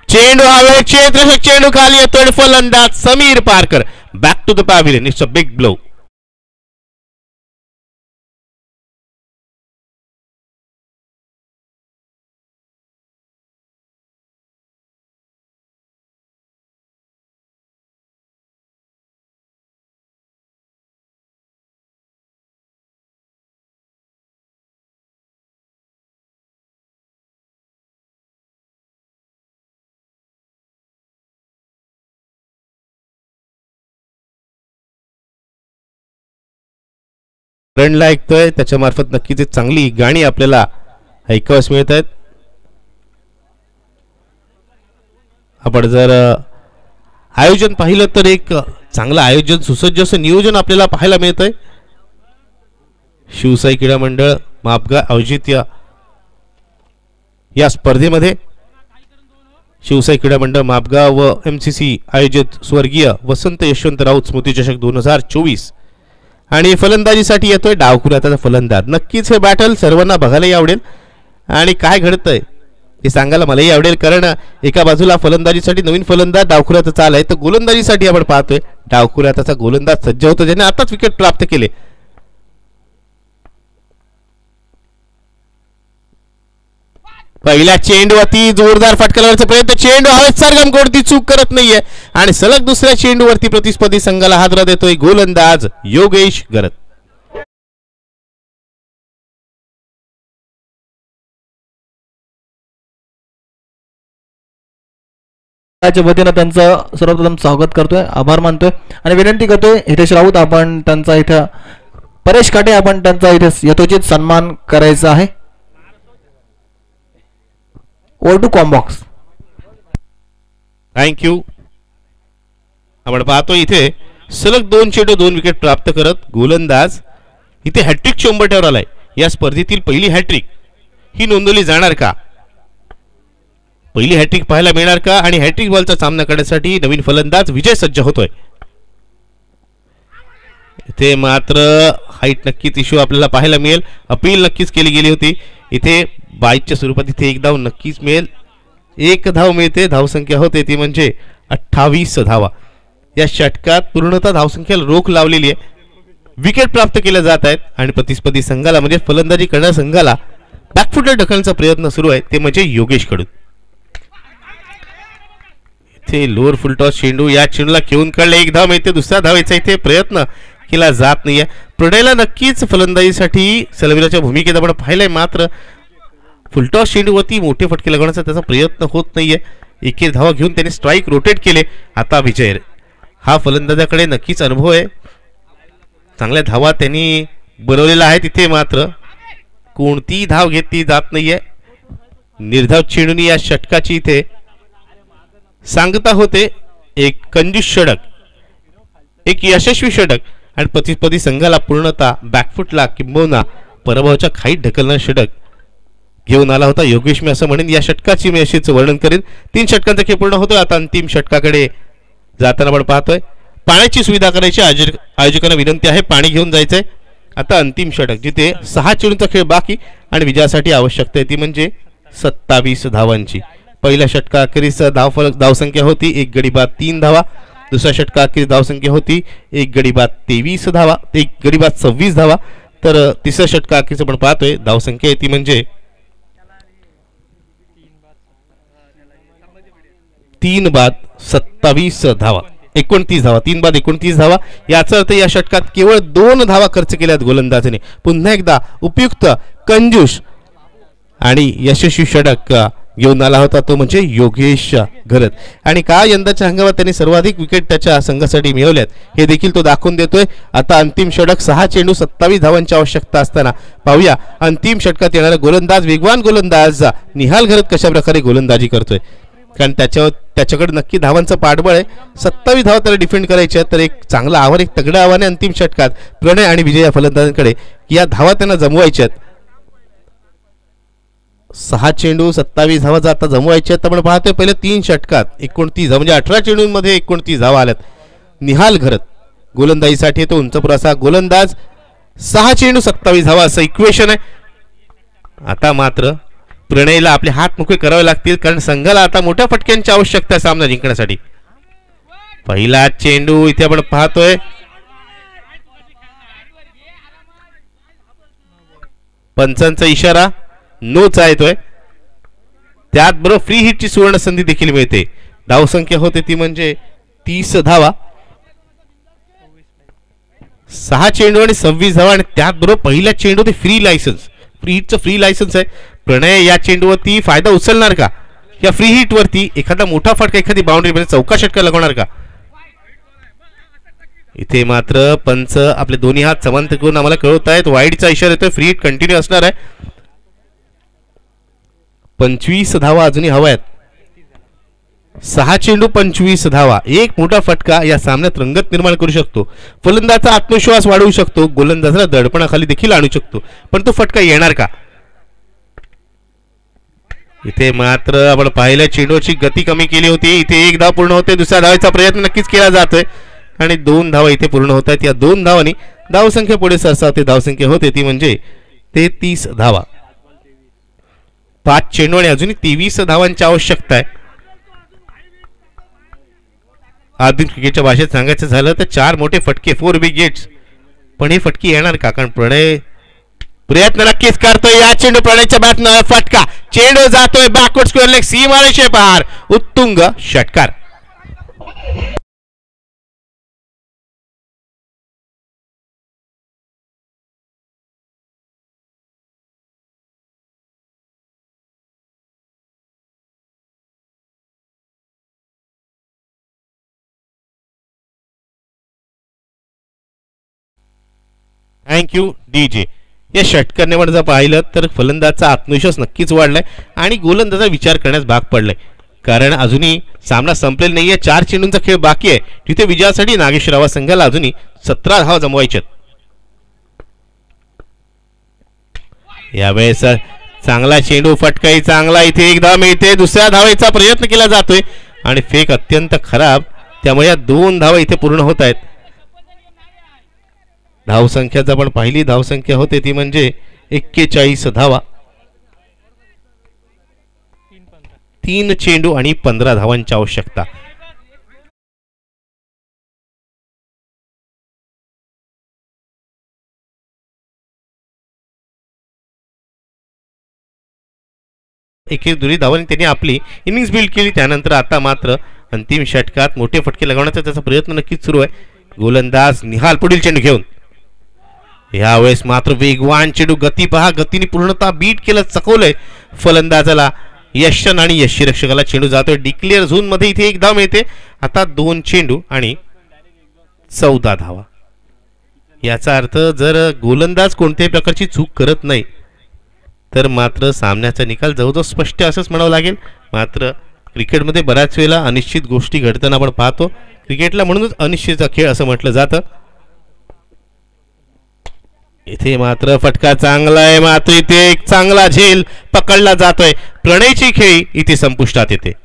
चेंडू हवेत, क्षेत्ररक्षक चेंडू खाली येतोय. फलंदाज Sameer Parkar back to the pavilion. It's a big blow. फ्रेंडला ऐकतोय त्याच्या मार्फत नक्कीच चांगली गाणी आपल्याला ऐकावंच मिळत आहेत. आपण जर आयोजन पाहिलं तर एक चांगलं आयोजन, सुसज्ज असं नियोजन आपल्याला पाहायला मिळतंय. शिवसाई क्रीडा मंडळ मापगा आयोजित या स्पर्धेमध्ये शिवसाई क्रीडा मंडळ मापगाव व MCC आयोजित स्वर्गीय वसंत यशवंत राऊत स्मृती चषक 2024 आणि फलंदाजीसाठी येतोय डावखुराचा फलंदाज. नक्कीच हे बॅटल सर्वांना बघायलाही आवडेल आणि काय घडतंय हे सांगायला मलाही आवडेल, कारण एका बाजूला फलंदाजीसाठी नवीन फलंदाज डावखुराचा चाल आहे, तर गोलंदाजीसाठी आपण पाहतोय डावखुराचा गोलंदाज सज्ज होतो ज्याने आताच विकेट प्राप्त केले. पहिल्या चेंडूवरती जोरदार फटका लावण्याचा प्रयत्न, चेंडू हवेत सरगम, कोणती चूक करत नाहीये आणि सलग दुसऱ्या चेंडूवरती प्रतिस्पर्धी संघाला हादरा देतोय गोलंदाज योगेश गरत. वतीनं त्यांचं सर्वप्रथम स्वागत करतोय, आभार मानतोय आणि विनंती करतोय हितेश राऊत आपण त्यांचा इथं, परेश काटे आपण त्यांचा इथे यथोचित सन्मान करायचा आहे. Over to commbox. थँक्यू. आपण पाहतो इथे सलग 2 चेंडू 2 विकेट प्राप्त करत गोलंदाज इथे हॅट्रिकच्या उंबरठ्यावर आलाय. या स्पर्धेतील पहिली हॅट्रिक ही नोंदवली जाणार का, पहिली हॅट्रिक पाहायला मिळणार का आणि हॅट्रिक बॉलचा सामना करण्यासाठी नवीन फलंदाज विजय सज्ज होतोय. इथे मात्र हाईट नक्कीच इश्यू आपल्याला पाहायला मिळेल, अपील नक्कीच केली गेली होती. इथे बाईकच्या स्वरूपात इथे एक धाव नक्कीच मिळेल, एक धाव मिळते, धावसंख्या होते ती म्हणजे 28 धावा. या षटकात पूर्णतः धावसंख्येला रोख लावलेली आहे, विकेट प्राप्त केल्या जात आहेत आणि प्रतिस्पर्धी संघाला म्हणजे फलंदाजी करणाऱ्या संघाला बॅकफुटला ढकलण्याचा प्रयत्न सुरू आहे, ते म्हणजे योगेश कडून. इथे लोअर फुलटॉस चेंडू, या चेंडूला घेऊन काढले, एक धाव मिळते, दुसऱ्या धावेचा इथे प्रयत्न केला जात नाहीये. प्रणयला नक्कीच फलंदाजीसाठी सलवीराच्या भूमिकेत आपण पाहिलंय, मात्र फुलटॉस चेंडूवरती मोठे फटके लगवण्याचा त्याचा प्रयत्न होत नाहीये. एक धावा घेऊन त्याने स्ट्राईक रोटेट केले. आता विजय हा फलंदाजाकडे नक्कीच अनुभव आहे, चांगल्या धावा त्यांनी बनवलेला आहे. तिथे मात्र कोणती धाव घेतली जात नाहीये. निर्धाव चेंडूनी या षटकाची इथे सांगता होते. एक कंजूस षटक, एक यशस्वी षटक आणि प्रतिस्पर्धी संघाला पूर्णतः बॅकफुटला किंबहुना पराभवाच्या खाईत ढकलणारे षटक घेऊन आला होता योगेश. मी असं म्हणेन या षटकाची मी अशीच वर्णन करेन. 3 षटकांचा खेळ पूर्ण होतोय. आता अंतिम षटकाकडे जाताना आपण पाहतोय पाण्याची सुविधा करायची, आयोजकांना विनंती आहे पाणी घेऊन जायचंय. आता अंतिम षटक जिथे 6 चेंडूंचा खेळ बाकी आणि विजयासाठी आवश्यकता आहे ती म्हणजे 27 धावांची. पहिल्या षटकाअखेरीस धावसंख्या होती 1 गडी बाद 3 धावा, दुसऱ्या षटकाअखेरीस धावसंख्या होती 1 गडी बाद 23 धावा, 1 गडी बाद 26 धावा. तर तिसऱ्या षटकाअखेरीस आपण पाहतोय धावसंख्या आहे ती म्हणजे 3 बाद 27 धावा, 29 धावा, 3 बाद 29 धावा. याचा अर्थ या षटकात केवळ 2 धावा खर्च केल्यात गोलंदाजाने. पुन्हा एकदा उपयुक्त, कंजूस आणि यशस्वी षटक घेऊन आला होता तो म्हणजे योगेश घरत. आणि का यंदाच्या हंगामात त्यांनी सर्वाधिक विकेट त्याच्या संघासाठी मिळवल्यात हे देखील तो दाखवून देतोय. आता अंतिम षटक 6 चेंडू 27 धावांची आवश्यकता असताना पाहूया अंतिम षटकात येणारा गोलंदाज, वेगवान गोलंदाज निहाल घरत कशा प्रकारे गोलंदाजी करतोय, कारण त्याच्याकडे नक्की धावांचं पाठबळ आहे. 27 धावा त्याला डिफेंड करायचे आहेत, तर एक चांगलं आव्हान, एक तगडं आव्हान आहे अंतिम षटकात प्रणय आणि विजय या फलंदाजांकडे. या धावा त्यांना जमवायच्या आहेत. 6 चेंडू 27 धावा आता जमवायच्या आहेत. आपण पाहतोय पहिल्या 3 षटकात 29 धावा म्हणजे 18 चेंडूंमध्ये 29 धावा आल्यात. निहाल घरत गोलंदाजीसाठी तो उंचपुराचा गोलंदाज. 6 चेंडू 27 धावा असं इक्वेशन आहे. आता मात्र प्रणयला आपले हात मोकळे करावे लागतील, कारण संघाला आता मोठ्या फटक्यांची आवश्यकता आहे सामना जिंकण्यासाठी. पहिला चेंडू इथे आपण पाहतोय पंचांचा इशारा नोचा येतोय. त्याचबरोबर फ्री हिटची सुवर्ण संधी देखील मिळते. धावसंख्या होते ती म्हणजे 30 धावा, 6 चेंडू आणि 26 धावा आणि त्याचबरोबर पहिल्या चेंडू ते फ्री लायसन्स, फ्री हिटचं फ्री लायसन्स आहे. प्रणय या चेंडूवरती फायदा उचलणार का, या फ्री हिट वरती एखादा मोठा फटका, एखादी बाउंड्री म्हणजे चौका षटका लगवणार का. इथे मात्र पंच आपले दोन्ही हात समांतर करून आम्हाला कळवत आहेत वाईडचा इशारा येतोय. फ्री हिट कंटिन्यू असणार आहे. 25 धावा अजूनही हवा आहेत. 6 चेंडू 25 धावा. एक मोठा फटका या सामन्यात रंगत निर्माण करू शकतो. फलंदाजाचा आत्मविश्वास वाढवू शकतो. गोलंदाजाला दडपणाखाली देखील आणू शकतो. पण तो फटका येणार का? इथे मात्र आपण पाहिलं चेंडूची गती कमी केली होती. इथे एक धाव पूर्ण होते. दुसऱ्या धावेचा प्रयत्न नक्कीच केला जातोय आणि 2 धावा इथे पूर्ण होत आहेत. या 2 धावांनी धावसंख्या पुढे सरसावते. धावसंख्या होते ती म्हणजे 33 धावा. 5 चेंडू आणि अजूनही 23 धावांची आवश्यकता आहे. आधुनिक क्रिकेटच्या भाषेत सांगायचं झालं तर 4 मोठे फटके, 4 बिग हिट्स. पण हे फटके येणार का? कारण प्रणय प्रयत्न नक्कीच करतोय. या चेंडू प्रणयच्या बॅटनं फटका. चेंडू जातोय बॅकवर्ड स्क्वेअर लेग सीमारेषे पार. उत्तुंग षटकार. Thank you DJ. या षटकाने जर पाहिलं तर फलंदाजाचा आत्मविश्वास नक्कीच वाढलाय आणि गोलंदाजा विचार करण्यास भाग पडलाय. कारण अजूनही सामना संपलेला नाहीये. 4 चेंडूंचा खेळ बाकी आहे. तिथे विजयासाठी नागेश्वरराव संघाला अजूनही 17 धावा जमवायच्यात. यावेळेस चांगला चेंडू, फटकाही चांगला. इथे एक धाव मिळते. दुसऱ्या धावेचा प्रयत्न केला जातोय आणि फेक अत्यंत खराब. त्यामुळे या 2 धावा इथे पूर्ण होत आहेत. धावसंख्या जर आपण पाहिली, धावसंख्या होते ती म्हणजे 41 धावा. 3 चेंडू आणि 15 धावांची आवश्यकता. एकेक दुरी धावांनी त्यांनी आपली इनिंग्स बिल्ड केली. त्यानंतर आता मात्र अंतिम षटकात मोठे फटके लगवण्याचा त्याचा प्रयत्न नक्कीच सुरू आहे. गोलंदाज निहाल पुढील चेंडू घेऊन. यावेळेस मात्र वेगवान चेंडू. गती पहा, गतीने पूर्णतः बीट केलं, चकवलंय फलंदाजाला. यशन आणि यष्टीरक्षकाला चेंडू जातोय डिक्लेअर झोन मध्ये. इथे एक धाव मिळते. आता 2 चेंडू आणि 14 धावा. याचा अर्थ जर गोलंदाज कोणत्याही प्रकारची चूक करत नाही तर मात्र सामन्याचा निकाल जवळजवळ स्पष्ट असंच म्हणावं लागेल. मात्र क्रिकेटमध्ये बऱ्याच वेळेला अनिश्चित गोष्टी घडताना आपण पाहतो. क्रिकेटला म्हणूनच अनिश्चितचा खेळ असं म्हटलं जातं. इथे मात्र फटका चांगला आहे. मात्र इथे एक चांगला झेल पकडला जातोय. प्रणयची खेळी इथे संपुष्टात येते.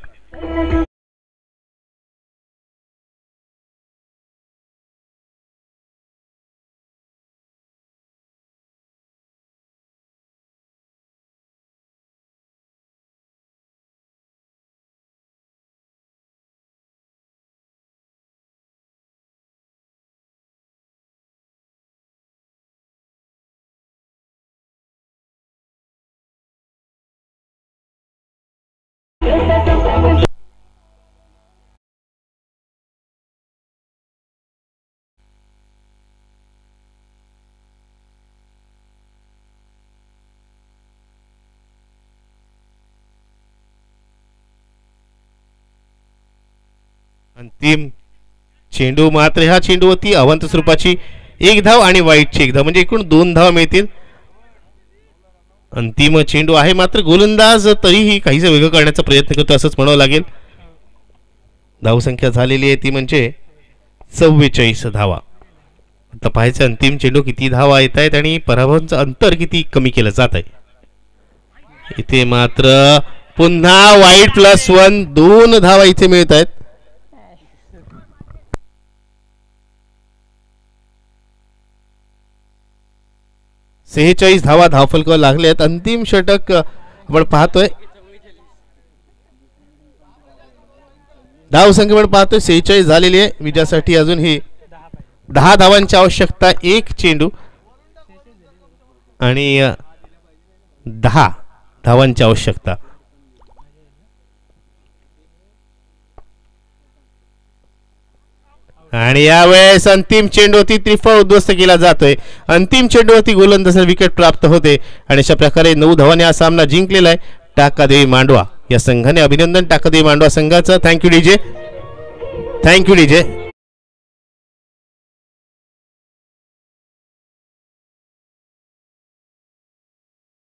अंतिम चेंडू. मात्र ह्या चेंडूवरती अवंत स्वरूपाची 1 धाव आणि वाईटची 1 धाव म्हणजे एकूण 2 धावा मिळतील. अंतिम चेंडू आहे. मात्र गोलंदाज तरीही काहीसं वेगळं करण्याचा प्रयत्न करतो असंच म्हणावं लागेल. धावसंख्या झालेली आहे ती म्हणजे 44 धावा. आता पाहायचं अंतिम चेंडू किती धावा येत आहेत आणि पराभवांचं अंतर किती कमी केलं जात आहे. इथे मात्र पुन्हा वाईट +1 2 धावा इथे मिळत आहेत. सेहेचाळीस धावा धावफलकावर लागले आहेत. अंतिम षटक आपण पाहतोय. धावसंख्या आपण पाहतोय 46 झालेली आहे. विजयासाठी अजून ही 10 धावांची आवश्यकता. 1 चेंडू आणि 10 धावांची आवश्यकता. आणि यावेळेस अंतिम चेंडूवरती त्रिफळ उद्ध्वस्त केला जातोय. अंतिम चेंडूवरती गोलंदाजाला विकेट प्राप्त होते आणि अशा प्रकारे 9 धावांनी हा सामना जिंकलेला आहे टाकादेवी मांडवा या संघाने. अभिनंदन टाकादेवी मांडवा संघाचं. Thank you DJ.